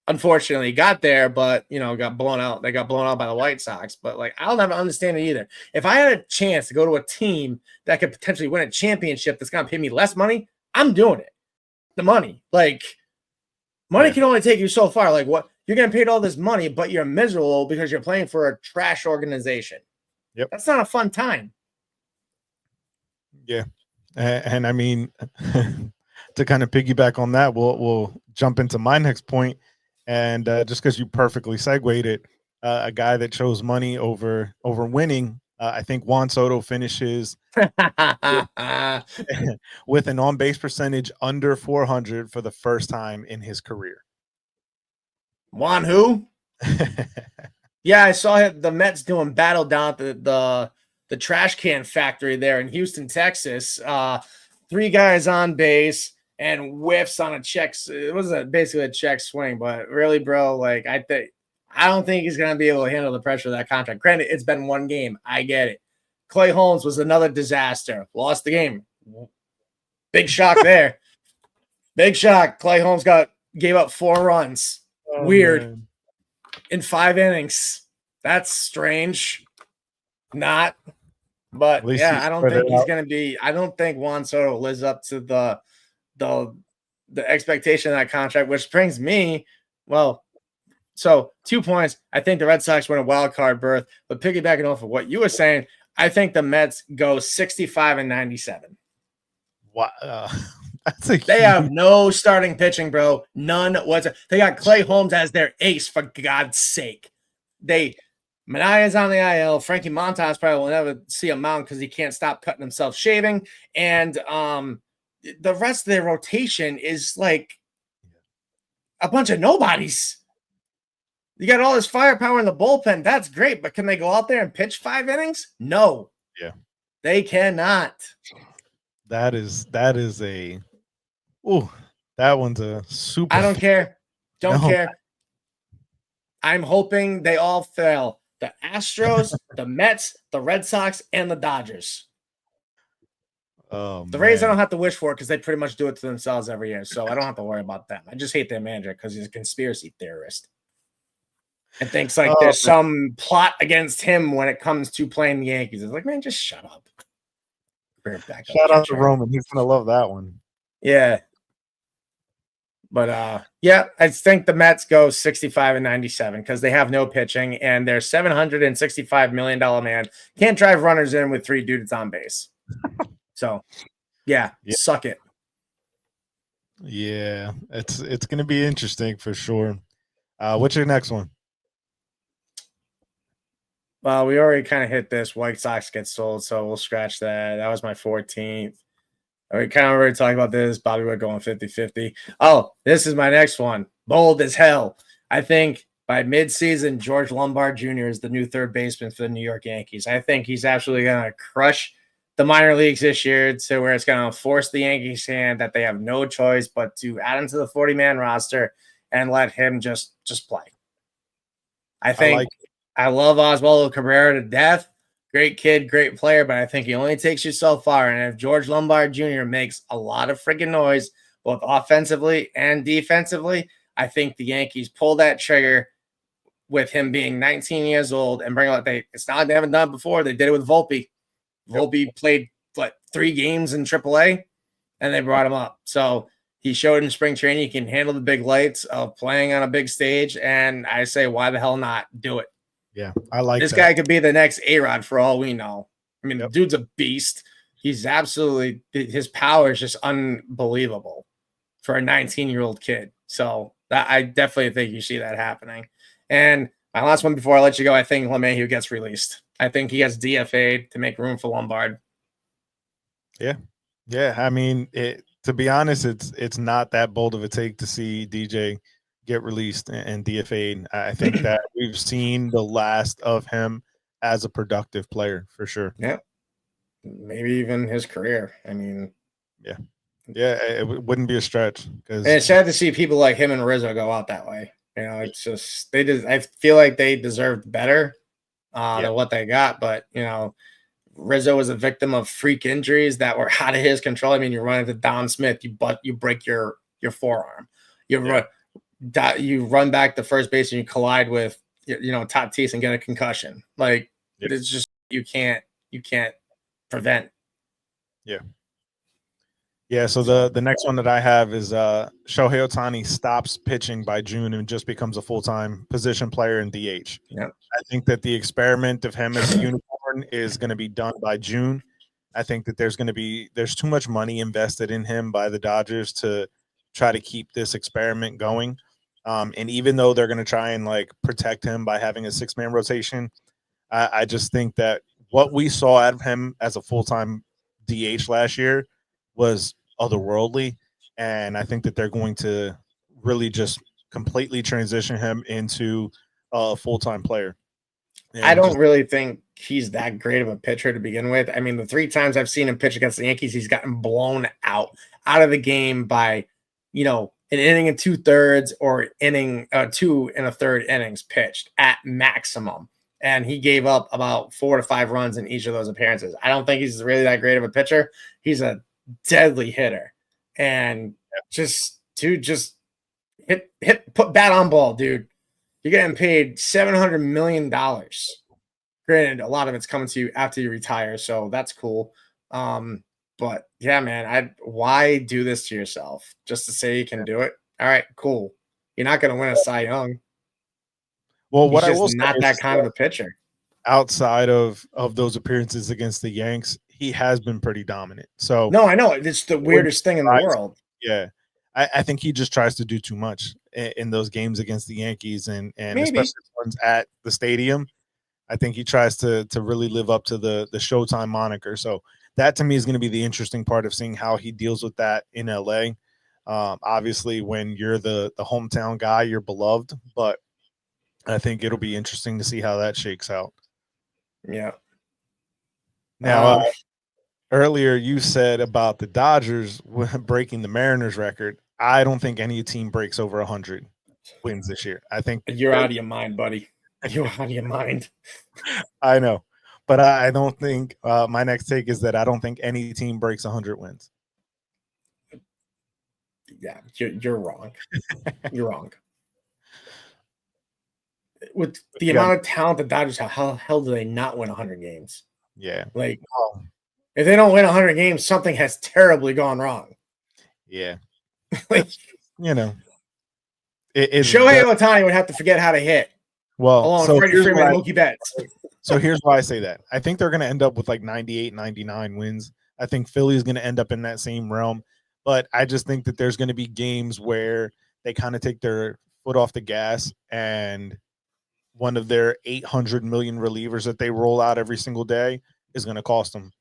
Unfortunately, got there, but got blown out. They got blown out by the White Sox. But like, I'll never understand it either. If I had a chance to go to a team that could potentially win a championship that's gonna pay me less money, I'm doing it. The money, money can only take you so far. Like, what, you're getting paid all this money, but you're miserable because you're playing for a trash organization. Yep, that's not a fun time. Yeah, and I mean, to kind of piggyback on that, we'll jump into my next point. And just because you perfectly segued it, a guy that chose money over winning I think Juan Soto finishes with an on-base percentage under 400 for the first time in his career. Juan who? Yeah, I saw the Mets doing battle down at the trash can factory there in Houston, Texas. 3 guys on base and whiffs on a check. It was basically a check swing, but really, bro, like I don't think he's gonna be able to handle the pressure of that contract. Granted, it's been 1 game. I get it. Clay Holmes was another disaster. Lost the game. Big shock there. Big shock. Clay Holmes gave up 4 runs. Weird. Man. In 5 innings. That's strange. Not. But yeah, I don't think he's going to be. I don't think Juan Soto lives up to the expectation of that contract, which brings me, well, so 2 points. I think the Red Sox win a wild card berth, but piggybacking off of what you were saying, I think the Mets go 65-97. Wow. They have no starting pitching, bro. None whatsoever. They got Clay Holmes as their ace, for God's sake. Manaea's on the IL. Frankie Montas probably will never see a mound because he can't stop cutting himself shaving. And the rest of their rotation is like a bunch of nobodies. You got all this firepower in the bullpen. That's great, but can they go out there and pitch 5 innings? No. Yeah. They cannot. That is a that one's a super. I don't care. Don't care. I'm hoping they all fail. The Astros, the Mets, the Red Sox, and the Dodgers. Oh, the Rays I don't have to wish for because they pretty much do it to themselves every year, so I don't have to worry about them. I just hate their manager because he's a conspiracy theorist and thinks like there's some plot against him when it comes to playing the Yankees. It's like, man, just shut up. Shout out to Roman. He's going to love that one. Yeah. But, yeah, I think the Mets go 65-97 because they have no pitching, and their $765 million man can't drive runners in with 3 dudes on base. So, yeah, suck it. Yeah, it's going to be interesting for sure. What's your next one? Well, we already kind of hit this. White Sox get sold, so we'll scratch that. That was my 14th. We kind of already talked about this. Bobby Wood going 50-50. Oh, this is my next one. Bold as hell. I think by midseason, George Lombard Jr. is the new third baseman for the New York Yankees. I think he's absolutely going to crush the minor leagues this year to where it's going to force the Yankees' hand that they have no choice but to add him to the 40-man roster and let him just play. I love Oswaldo Cabrera to death. Great kid, great player, but I think he only takes you so far. And if George Lombard Jr. makes a lot of freaking noise, both offensively and defensively, I think the Yankees pull that trigger with him being 19 years old and bring out it's not like they haven't done it before. They did it with Volpe. Volpe played 3 games in AAA, and they brought him up. So he showed in spring training he can handle the big lights of playing on a big stage. And I say, why the hell not do it? Yeah, I like this guy could be the next A-Rod for all we know. I mean, the dude's a beast. He's absolutely – his power is just unbelievable for a 19-year-old kid. So I definitely think you see that happening. And my last one before I let you go, I think LeMahieu gets released. I think he gets DFA'd to make room for Lombard. Yeah. Yeah, I mean, to be honest, it's not that bold of a take to see DJ – get released and DFA'd. I think that we've seen the last of him as a productive player for sure. Yeah. Maybe even his career. I mean, yeah, it wouldn't be a stretch. And it's sad to see people like him and Rizzo go out that way. You know, it's just I feel like they deserved better than what they got. But you know, Rizzo was a victim of freak injuries that were out of his control. I mean, you run into Don Smith, you break your forearm. You run back to first base and you collide with Tatis and get a concussion. Like it's just you can't prevent. Yeah. So the next one that I have is Shohei Ohtani stops pitching by June and just becomes a full-time position player in DH. Yeah. I think that the experiment of him as a unicorn is going to be done by June. I think that there's too much money invested in him by the Dodgers to try to keep this experiment going. And even though they're going to try and protect him by having a 6-man rotation, I just think that what we saw out of him as a full-time DH last year was otherworldly, and I think that they're going to really just completely transition him into a full-time player. I And don't really think he's that great of a pitcher to begin with. I mean, the 3 times I've seen him pitch against the Yankees, he's gotten blown out of the game by, an inning and 2/3 or inning 2 1/3 innings pitched at maximum. And he gave up about 4 to 5 runs in each of those appearances. I don't think he's really that great of a pitcher. He's a deadly hitter. And just put bat on ball, dude. You're getting paid $700 million. Granted, a lot of it's coming to you after you retire, so that's cool. But yeah, man, why do this to yourself just to say you can do it? All right, cool. You're not going to win a Cy Young. Well, what He's I just will say not is that kind of a pitcher. Outside of those appearances against the Yanks, he has been pretty dominant. So no, I know it's the weirdest thing in the world. Yeah, I think he just tries to do too much in those games against the Yankees, and especially ones at the stadium. I think he tries to really live up to the Showtime moniker. So that to me is going to be the interesting part of seeing how he deals with that in LA. Obviously, when you're the hometown guy, you're beloved, but I think it'll be interesting to see how that shakes out. Yeah. Now, earlier you said about the Dodgers breaking the Mariners record. I don't think any team breaks over 100 wins this year. I think you're out of your mind, buddy. You're out of your mind. I know, but I don't think my next take is that I don't think any team breaks 100 wins. Yeah, you're wrong. You're wrong. With the amount of talent the Dodgers have, how the hell do they not win 100 games? Yeah. Like, if they don't win 100 games, something has terribly gone wrong. Yeah. Like, Shohei Ohtani would have to forget how to hit. Well, along with Freddie Freeman and Mookie Betts. So here's why I say that. I think they're going to end up with like 98, 99 wins. I think Philly's going to end up in that same realm. But I just think that there's going to be games where they kind of take their foot off the gas, and one of their 800 million relievers that they roll out every single day is going to cost them.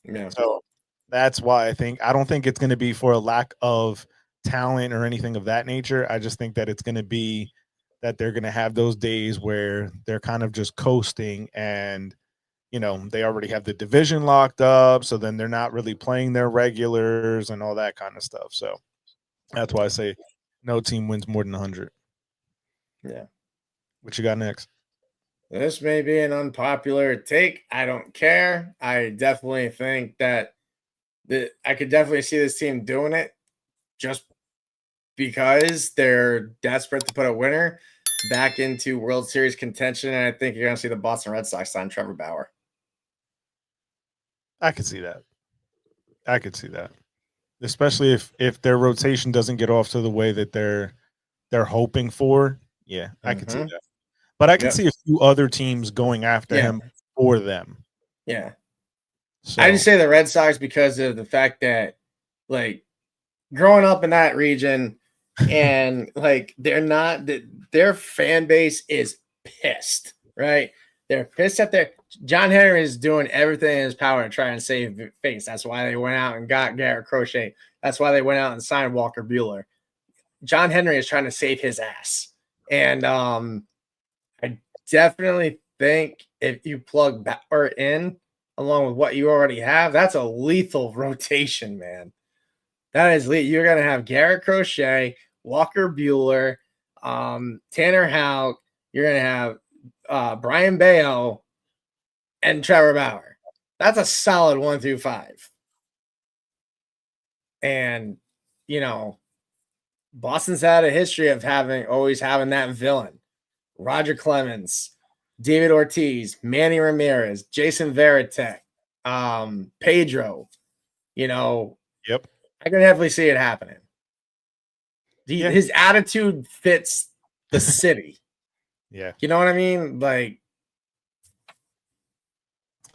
Yeah. So that's why I don't think it's going to be for a lack of talent or anything of that nature. I just think that it's going to be that they're going to have those days where they're kind of just coasting, and they already have the division locked up, so then they're not really playing their regulars and all that kind of stuff. So that's why I say no team wins more than 100. Yeah. What you got next? This may be an unpopular take. I don't care. I definitely think that I could definitely see this team doing it just because they're desperate to put a winner back into World Series contention. And I think you're going to see the Boston Red Sox sign Trevor Bauer. I could see that. Especially if their rotation doesn't get off to the way that they're hoping for. Yeah, I could see that. But I could see a few other teams going after him for them. Yeah. So. I just say the Red Sox because of the fact that, like, growing up in that region and, like, their fan base is pissed, right? They're pissed at John Henry is doing everything in his power to try and save face. That's why they went out and got Garrett Crochet. That's why they went out and signed Walker Buehler. John Henry is trying to save his ass. And I definitely think if you plug Bauer in along with what you already have, that's a lethal rotation, man. That is lethal. You're going to have Garrett Crochet, Walker Buehler, Tanner Houck. You're going to have Brian Bayo and Trevor Bauer. That's a solid 1 through 5. And, Boston's had a history of always having that villain. Roger Clemens, David Ortiz, Manny Ramirez, Jason Varitek, Pedro. Yep. I can definitely see it happening. His attitude fits the city. Yeah. You know what I mean? Like,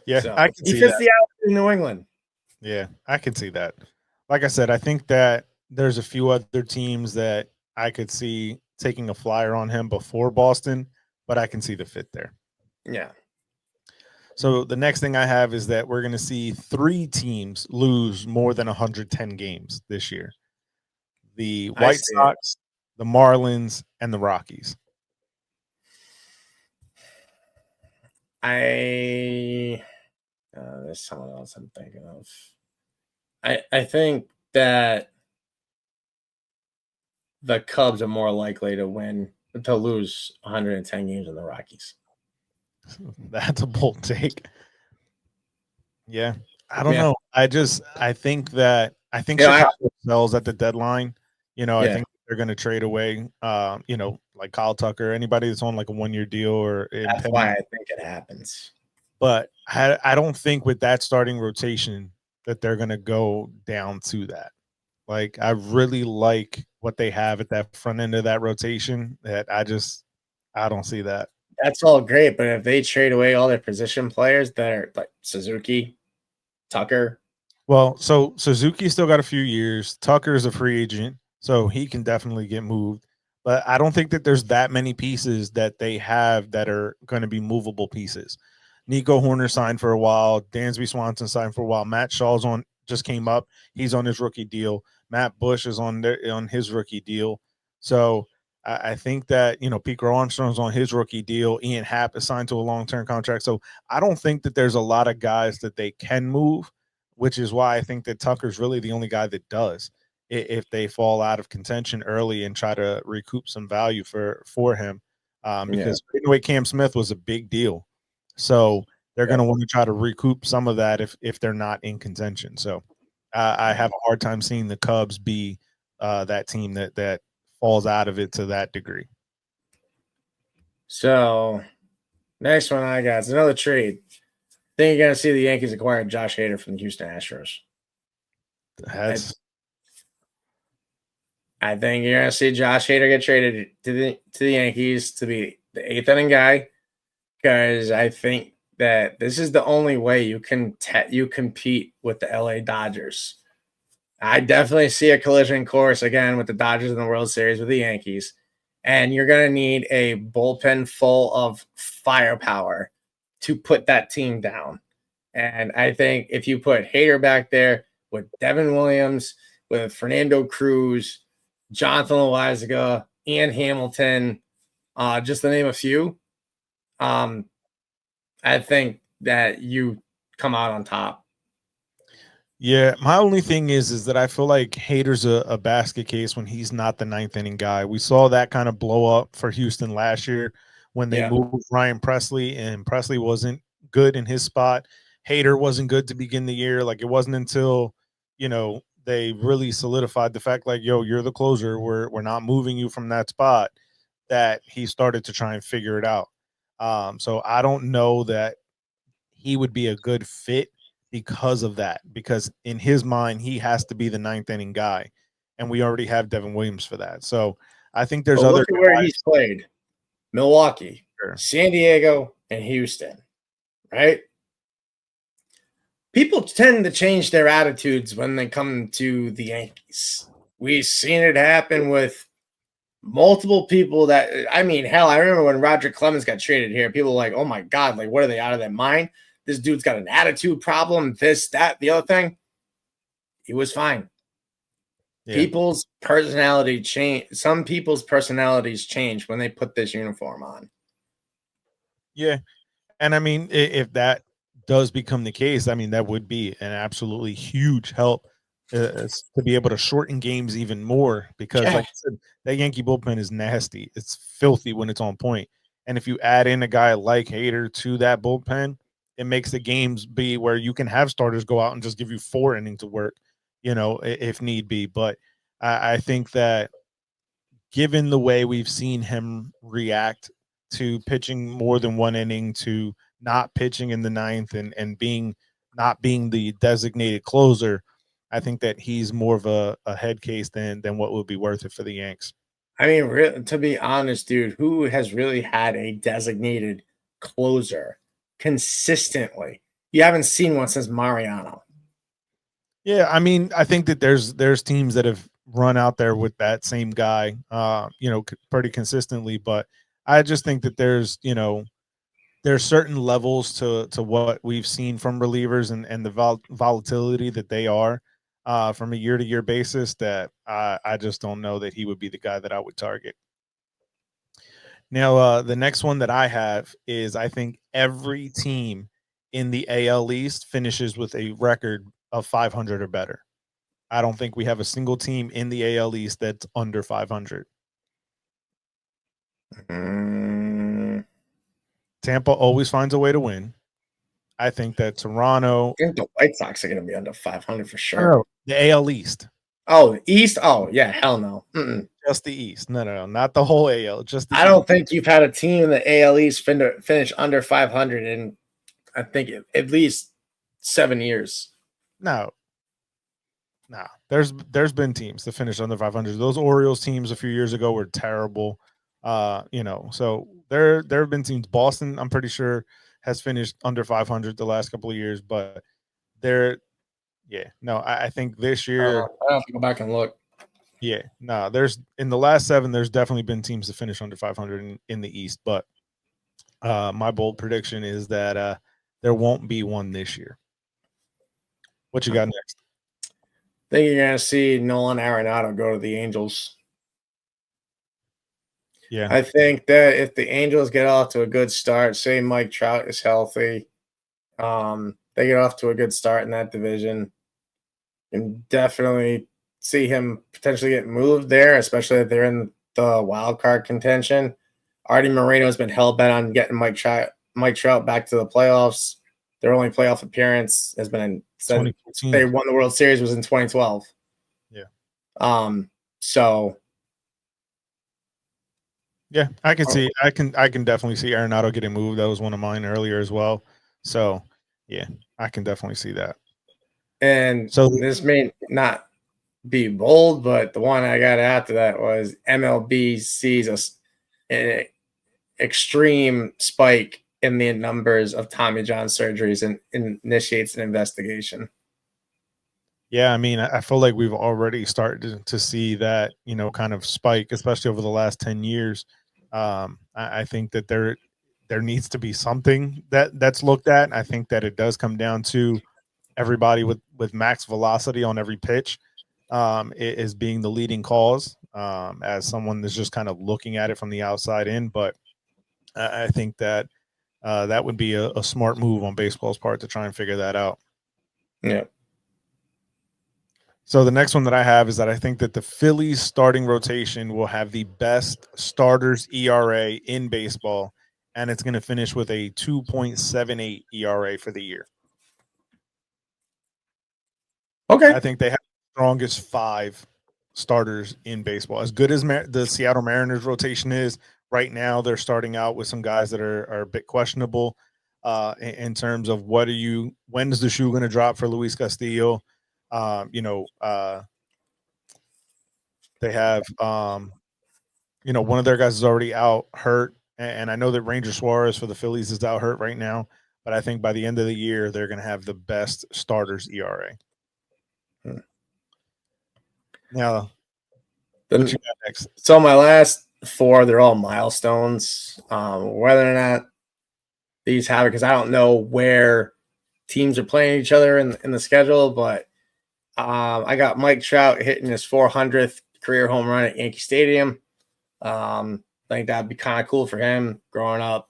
yeah, so I can see he fits that. the attitude in New England. Yeah, I can see that. Like I said, I think that there's a few other teams that I could see taking a flyer on him before Boston, but I can see the fit there. Yeah. So the next thing I have is that we're going to see 3 teams lose more than 110 games this year. The I White see it. Sox, the Marlins, and the Rockies. There's someone else I'm thinking of. I think that the Cubs are more likely to lose 110 games than the Rockies. That's a bold take. Yeah. I don't Yeah. know. I think Chicago sells at the deadline. I think they're going to trade away, like Kyle Tucker, anybody that's on like a 1-year deal or That's why I think it happens. But I don't think with that starting rotation that they're going to go down to that. Like, I really like what they have at that front end of that rotation. That I don't see that. That's all great, but if they trade away all their position players that are like Suzuki, Tucker. Well, so Suzuki still got a few years. Tucker's a free agent, so he can definitely get moved. But I don't think that there's that many pieces that they have that are going to be movable pieces. Nico Horner signed for a while. Dansby Swanson signed for a while. Matt Shaw's just came up. He's on his rookie deal. Matt Bush is on his rookie deal. So I think that, Pete Armstrong's on his rookie deal. Ian Happ is signed to a long-term contract. So I don't think that there's a lot of guys that they can move, which is why I think that Tucker's really the only guy that does if they fall out of contention early and try to recoup some value for him. Because away Cam Smith was a big deal. So they're going to want to try to recoup some of that if they're not in contention. So I have a hard time seeing the Cubs be that team that falls out of it to that degree. So next one I got is another trade. Think you're going to see the Yankees acquire Josh Hader from the Houston Astros. I think you're going to see Josh Hader get traded to the Yankees to be the 8th inning guy, because I think that this is the only way you can you compete with the LA Dodgers. I definitely see a collision course again with the Dodgers in the World Series with the Yankees, and you're going to need a bullpen full of firepower to put that team down. And I think if you put Hader back there with Devin Williams, with Fernando Cruz, Jonathan Loaizaga, Ian Hamilton, just to name a few, I think that you come out on top. Yeah, my only thing is that I feel like Hader's a basket case when he's not the 9th inning guy. We saw that kind of blow up for Houston last year when they moved Ryan Presley, and Presley wasn't good in his spot. Hader wasn't good to begin the year. Like, it wasn't until, they really solidified the fact, like, yo, you're the closer. We're not moving you from that spot, that he started to try and figure it out. So I don't know that he would be a good fit because of that, because in his mind, he has to be the 9th inning guy. And we already have Devin Williams for that. So I think there's other look at where he's played: Milwaukee, San Diego, and Houston, right? People tend to change their attitudes when they come to the Yankees. We've seen it happen with multiple people I remember when Roger Clemens got traded here, people were like, oh my God, like, what are they, out of their mind? This dude's got an attitude problem, this, that, the other thing. He was fine. Yeah. People's personality change. Some people's personalities change when they put this uniform on. Yeah. And I mean, if that does become the case, I mean, that would be an absolutely huge help to be able to shorten games even more, because like I said, that Yankee bullpen is nasty. It's filthy when it's on point. And if you add in a guy like Hader to that bullpen, it makes the games be where you can have starters go out and just give you 4 innings of work, if need be. But I think that given the way we've seen him react to pitching more than 1 inning, to not pitching in the 9th, and not being the designated closer, I think that he's more of a head case than what would be worth it for the Yanks. I mean, to be honest, dude, who has really had a designated closer consistently? You haven't seen one since Mariano. Yeah, I mean, I think that there's teams that have run out there with that same guy, pretty consistently. But I just think that there's there's certain levels to what we've seen from relievers and the volatility that they are from a year-to-year basis that I just don't know that he would be the guy that I would target. Now, the next one that I have is I think every team in the AL East finishes with a record of 500 or better. I don't think we have a single team in the AL East that's under 500. Tampa always finds a way to win. I think that Toronto. I think the White Sox are going to be under 500 for sure. No, the AL East. Oh, East? Oh, yeah, hell no. Mm-mm. Just the East. No, not the whole AL. Just the I don't East. think you've had a team in the AL East finish under 500 in, I think, at least 7 years. No. There's been teams that finished under 500. Those Orioles teams a few years ago were terrible. So there have been teams. Boston, I'm pretty sure, has finished under 500 the last couple of years, but I think this year. I have to go back and look. Yeah, no, there's in the last 7, there's definitely been teams that finish under 500 in the East, but my bold prediction is that there won't be one this year. What you got next? I think you're going to see Nolan Arenado go to the Angels. Yeah. I think that if the Angels get off to a good start, say Mike Trout is healthy, they get off to a good start in that division, and definitely see him potentially get moved there, especially if they're in the wild card contention. Artie Moreno has been hell-bent on getting Mike Trout back to the playoffs. Their only playoff appearance has been since they won the World Series was in 2012. Yeah. So yeah, I can see. I can definitely see Arenado getting moved. That was one of mine earlier as well. So yeah, I can definitely see that. And so this may not be bold, but the one I got after that was MLB sees an extreme spike in the numbers of Tommy John surgeries and initiates an investigation. Yeah, I mean, I feel like we've already started to see that, kind of spike, especially over the last 10 years. I think that there needs to be something that's looked at. I think that it does come down to everybody with max velocity on every pitch is being the leading cause as someone that's just kind of looking at it from the outside in. But I think that that would be a smart move on baseball's part to try and figure that out. Yeah. So the next one that I have is that I think that the Phillies starting rotation will have the best starters ERA in baseball, and it's going to finish with a 2.78 ERA for the year. Okay. I think they have the strongest 5 starters in baseball. As good as the Seattle Mariners rotation is right now, they're starting out with some guys that are a bit questionable in terms of when is the shoe going to drop for Luis Castillo? They have, one of their guys is already out hurt. And I know that Ranger Suarez for the Phillies is out hurt right now, but I think by the end of the year, they're going to have the best starters ERA. Now, what you got next? So my last 4, they're all milestones. Whether or not these have it, because I don't know where teams are playing each other in the schedule, but I got Mike Trout hitting his 400th career home run at Yankee Stadium. I think that'd be kind of cool for him growing up.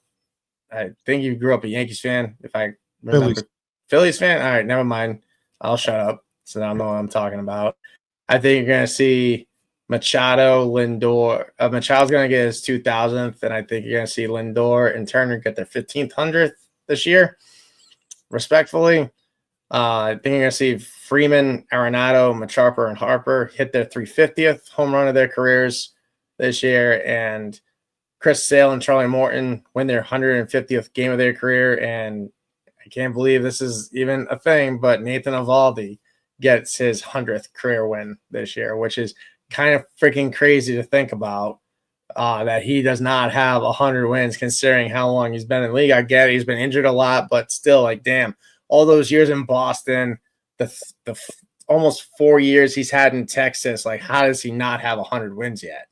I think you grew up a Yankees fan, if I remember. Phillies fan? All right, never mind. I'll shut up so I don't know what I'm talking about. I think you're going to see Machado, Lindor. Machado's going to get his 2,000th, and I think you're going to see Lindor and Turner get their 1,500th this year, respectfully. I think you're going to see Freeman, Arenado, Macharper, and Harper hit their 350th home run of their careers this year, and Chris Sale and Charlie Morton win their 150th game of their career. And I can't believe this is even a thing, but Nathan Eovaldi gets his 100th career win this year, which is kind of freaking crazy to think about, that he does not have 100 wins considering how long he's been in the league. I get it, he's been injured a lot, but still, like, damn, all those years in Boston, the almost 4 years he's had in Texas, like, how does he not have 100 wins yet?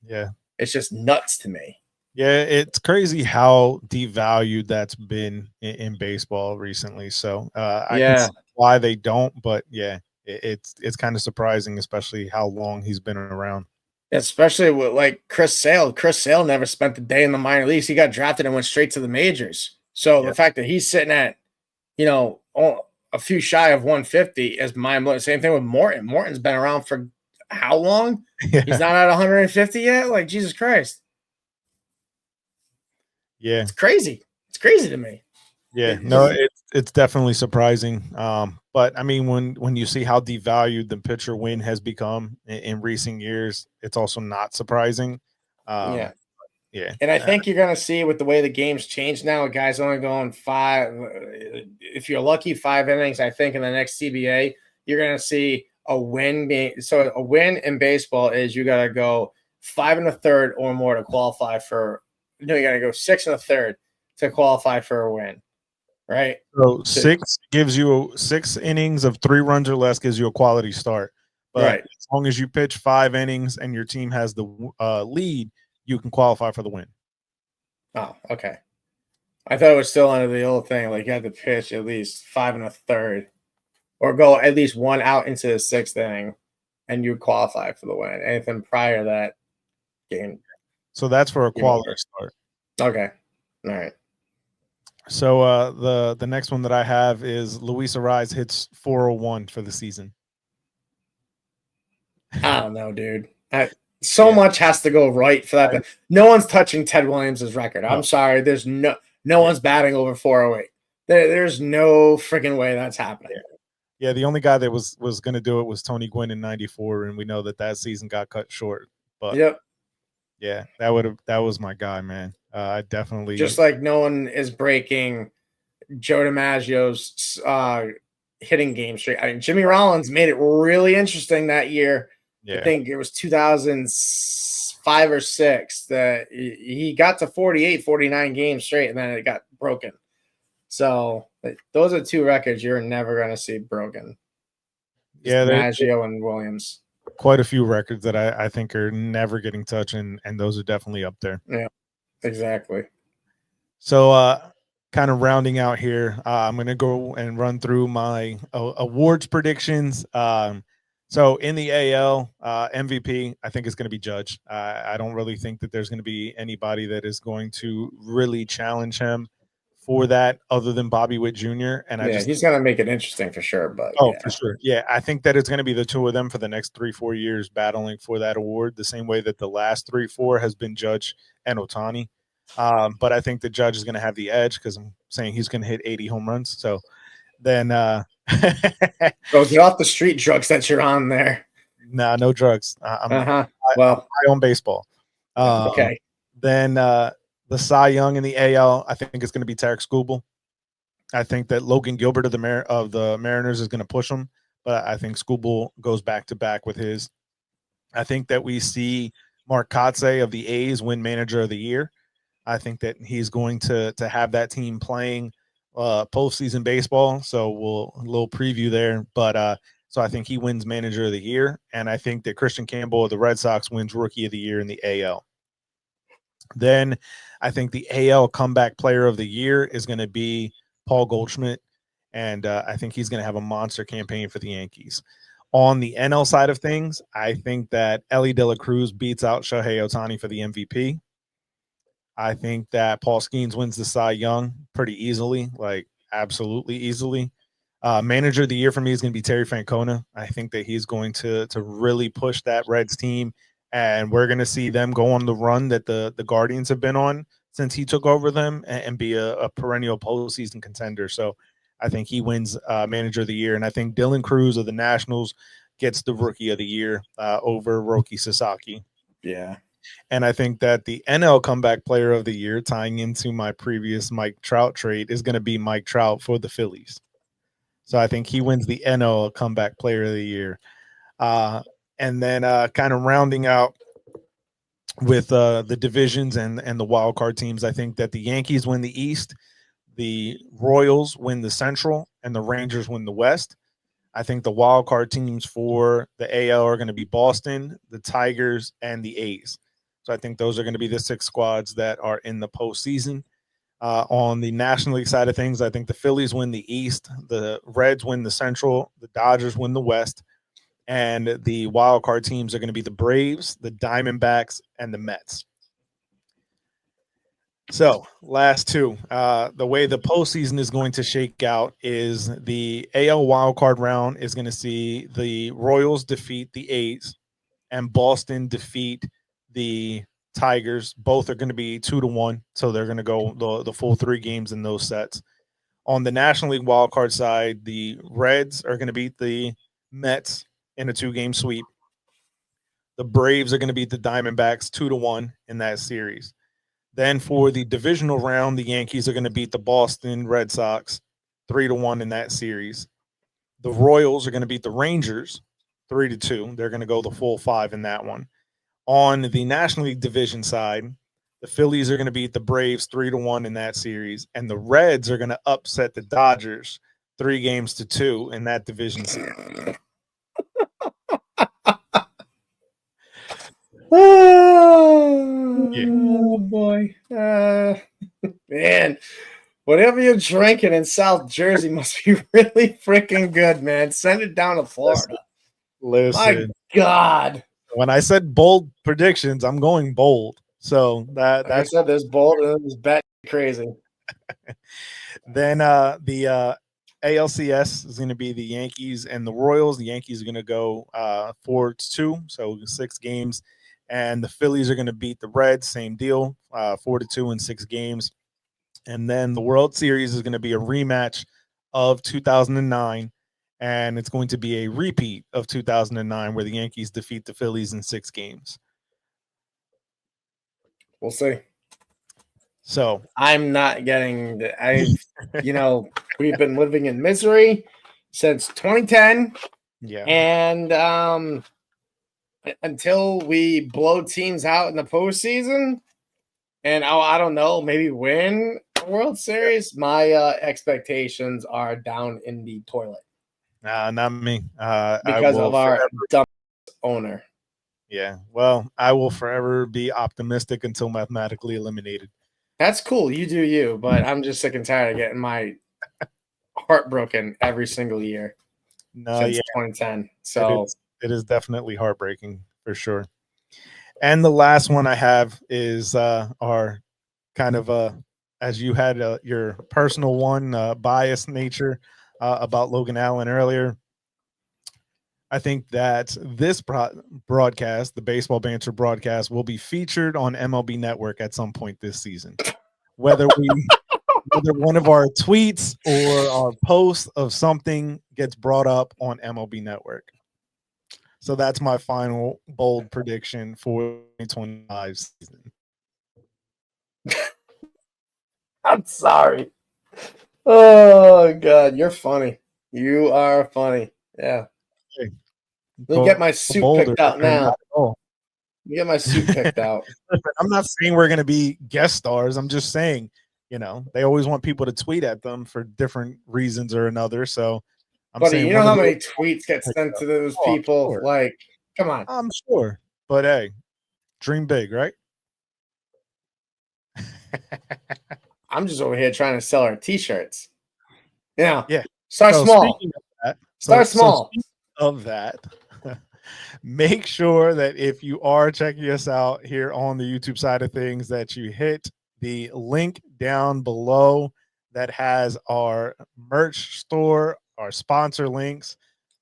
Yeah. It's just nuts to me. Yeah, it's crazy how devalued that's been in baseball recently. So I can Yeah. see why they don't, but yeah, it's kind of surprising, especially how long he's been around. Especially with like Chris Sale. Chris Sale never spent the day in the minor leagues. He got drafted and went straight to the majors. So Yeah, the fact that he's sitting at, a few shy of 150 is mind blowing. Same thing with Morton. Morton's been around for how long? He's yeah, not at 150 yet. Like Jesus Christ, yeah, it's crazy. It's crazy to me. yeah. It No, just it's definitely surprising. But I mean, when you see how devalued the pitcher win has become in recent years, it's also not surprising. yeah. Um, yeah, And I think you're gonna see with the way the game's changed now, a guy's only going five. If you're lucky, 5 innings. I think in the next CBA, you're gonna see a win being so a win in baseball is you gotta go 5 1/3 or more to qualify for. No, you gotta go 6 1/3 to qualify for a win, right? so To, 6 innings of 3 runs or less gives you a quality start. But right. as long as you pitch 5 innings and your team has the lead, you can qualify for the win. Oh, okay. I thought it was still under the old thing, like you had to pitch at least 5 1/3 or go at least one out into the sixth inning, and you qualify for the win. Anything prior to that, game So that's for a game quality over. start. Okay, all right. So the next one that I have is Luis Ariz hits 401 for the season. I don't know, dude. So Yeah. much has to go right for that. No one's touching Ted Williams' record. No. I'm sorry. There's no Yeah. one's batting over 408. There's no freaking way that's happening. Yeah, the only guy that was going to do it was Tony Gwynn in '94, and we know that season got cut short. But Yep. yeah, that was my guy, man. I Just definitely like no one is breaking Joe DiMaggio's hitting game streak. I mean, Jimmy Rollins made it really interesting that year. I yeah. think it was 2005 or 6 that he got to 48, 49 games straight, and then it got broken. So those are two records you're never going to see broken. Just Yeah, DiMaggio and Williams. quite a few records that I think are never getting touched, and those are definitely up there. Yeah, exactly. So, kind of rounding out here, I'm going to go and run through my awards predictions. So in the AL MVP, I think it's going to be Judge. I don't really think that there's going to be anybody that is going to really challenge him for that other than Bobby Witt Jr. And I Yeah, just he's going to make it interesting for sure. But Oh, for yeah, sure. Yeah, I think that it's going to be the two of them for the next 3-4 years battling for that award, the same way that the last 3-4 has been Judge and Otani. But I think the Judge is going to have the edge because I'm saying he's going to hit 80 home runs. So then, bro, get off the street drugs that you're on there. nah, no drugs. Uh-huh. I'm Well, high on baseball. okay. Then the Cy Young in the AL, I think it's going to be Tarek Skubal. I think that Logan Gilbert of the Mariners is going to push him, but I think Skubal goes back to back with his. I think that we see Mark Kotze of the A's win Manager of the Year. I think that he's going to have that team playing postseason baseball. So a little preview there, but so I think he wins Manager of the Year, and I think that Christian Campbell of the Red Sox wins Rookie of the Year in the AL. Then I think the AL Comeback Player of the Year is going to be Paul Goldschmidt, and I think he's going to have a monster campaign for the Yankees. On the NL side of things, I think that Ellie De La Cruz beats out Shohei Ohtani for the MVP. I think that Paul Skeens wins the Cy Young pretty easily, like absolutely easily. Manager of the Year for me is going to be Terry Francona. I think that he's going to really push that Reds team, and we're going to see them go on the run that the Guardians have been on since he took over them, and be a perennial postseason contender. So I think he wins Manager of the Year, and I think Dylan Cruz of the Nationals gets the Rookie of the Year over Roki Sasaki. Yeah. And I think that the NL Comeback Player of the Year, tying into my previous Mike Trout trade, is going to be Mike Trout for the Phillies. So I think he wins the NL Comeback Player of the Year. And then kind of rounding out with the divisions and the wild card teams, I think that the Yankees win the East, the Royals win the Central, and the Rangers win the West. I think the wild card teams for the AL are going to be Boston, the Tigers, and the A's. So I think those are going to be the 6 squads that are in the postseason. On the National League side of things, I think the Phillies win the East, the Reds win the Central, the Dodgers win the West, and the wild card teams are going to be the Braves, the Diamondbacks, and the Mets. So, last two. The way the postseason is going to shake out is the AL wildcard round is going to see the Royals defeat the A's and Boston defeat the Tigers. Both are going to be 2-1, so they're going to go the full 3 games in those sets. On the National League wildcard side, the Reds are going to beat the Mets in a 2-game sweep. The Braves are going to beat the Diamondbacks 2-1 in that series. Then for the divisional round, the Yankees are going to beat the Boston Red Sox 3-1 in that series. The Royals are going to beat the Rangers 3-2. They're going to go the full 5 in that one. On the National League division side, the Phillies are going to beat the Braves 3-1 in that series, and the Reds are going to upset the Dodgers 3-2 in that division series. Oh boy. Man, whatever you're drinking in South Jersey must be really freaking good, man. Send it down to Florida. Listen. My God. When I said bold predictions, I'm going bold. So that's like I said, there's bold and there's bet crazy. Then the ALCS is going to be the Yankees and the Royals. The Yankees are going to go 4-2, so 6 games. And the Phillies are going to beat the Reds, same deal, 4-2 in 6 games. And then the World Series is going to be a rematch of 2009, and it's going to be a repeat of 2009 where the Yankees defeat the Phillies in 6 games. We'll see. So I'm not getting we've been living in misery since 2010. Yeah. And until we blow teams out in the postseason and I don't know, maybe win a World Series, my expectations are down in the toilet. Not me. Because of our dumb owner. Yeah. Well, I will forever be optimistic until mathematically eliminated. That's cool. You do you, but I'm just sick and tired of getting my heart broken every single year since 2010. So it is definitely heartbreaking for sure. And the last one I have is our kind of as you had your personal one, biased nature about Logan Allen earlier. I think that this broadcast, the Baseball Banter broadcast, will be featured on MLB Network at some point this season. Whether one of our tweets or our post of something gets brought up on MLB Network. So that's my final bold prediction for 2025 season. I'm sorry. Oh, God, you're funny. You are funny. Yeah. Hey, let me get my suit picked out now. Get my suit picked out. I'm not saying we're going to be guest stars. I'm just saying, they always want people to tweet at them for different reasons or another. So I'm saying, you know how many tweets get sent to those people? Sure. Like, come on. I'm sure. But hey, dream big, right? I'm just over here trying to sell our t-shirts. Yeah. Start small. Start small. Of that, make sure that if you are checking us out here on the YouTube side of things, that you hit the link down below that has our merch store, our sponsor links,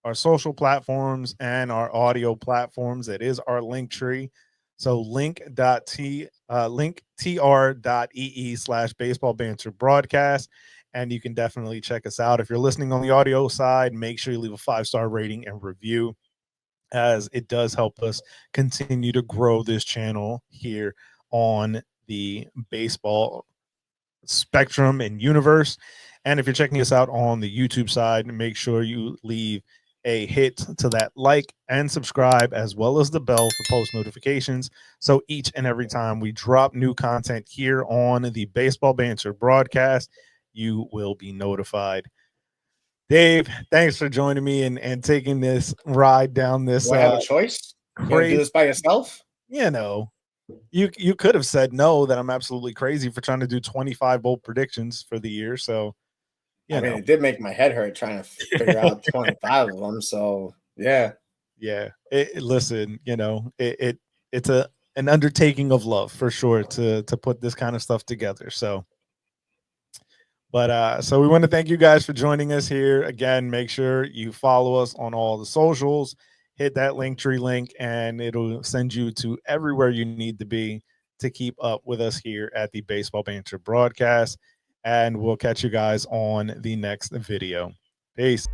our social platforms, and our audio platforms. That is our link tree. So linktr.ee/baseball banter broadcast. And you can definitely check us out. If you're listening on the audio side, make sure you leave a 5-star rating and review, as it does help us continue to grow this channel here on the baseball spectrum and universe. And if you're checking us out on the YouTube side, make sure you leave a hit to that like and subscribe, as well as the bell for post notifications. So each and every time we drop new content here on the Baseball Banter broadcast, you will be notified. Dave, thanks for joining me and taking this ride down this. Do I have a choice? You gonna do this by yourself? You could have said no, that I'm absolutely crazy for trying to do 25 bold predictions for the year. So, I mean, it did make my head hurt trying to figure out 25 of them. So, yeah. Yeah. Listen, it's an undertaking of love for sure to put this kind of stuff together. So, but so we want to thank you guys for joining us here. Again, make sure you follow us on all the socials, hit that Linktree link, and it'll send you to everywhere you need to be to keep up with us here at the Baseball Banter Broadcast. And we'll catch you guys on the next video. Peace.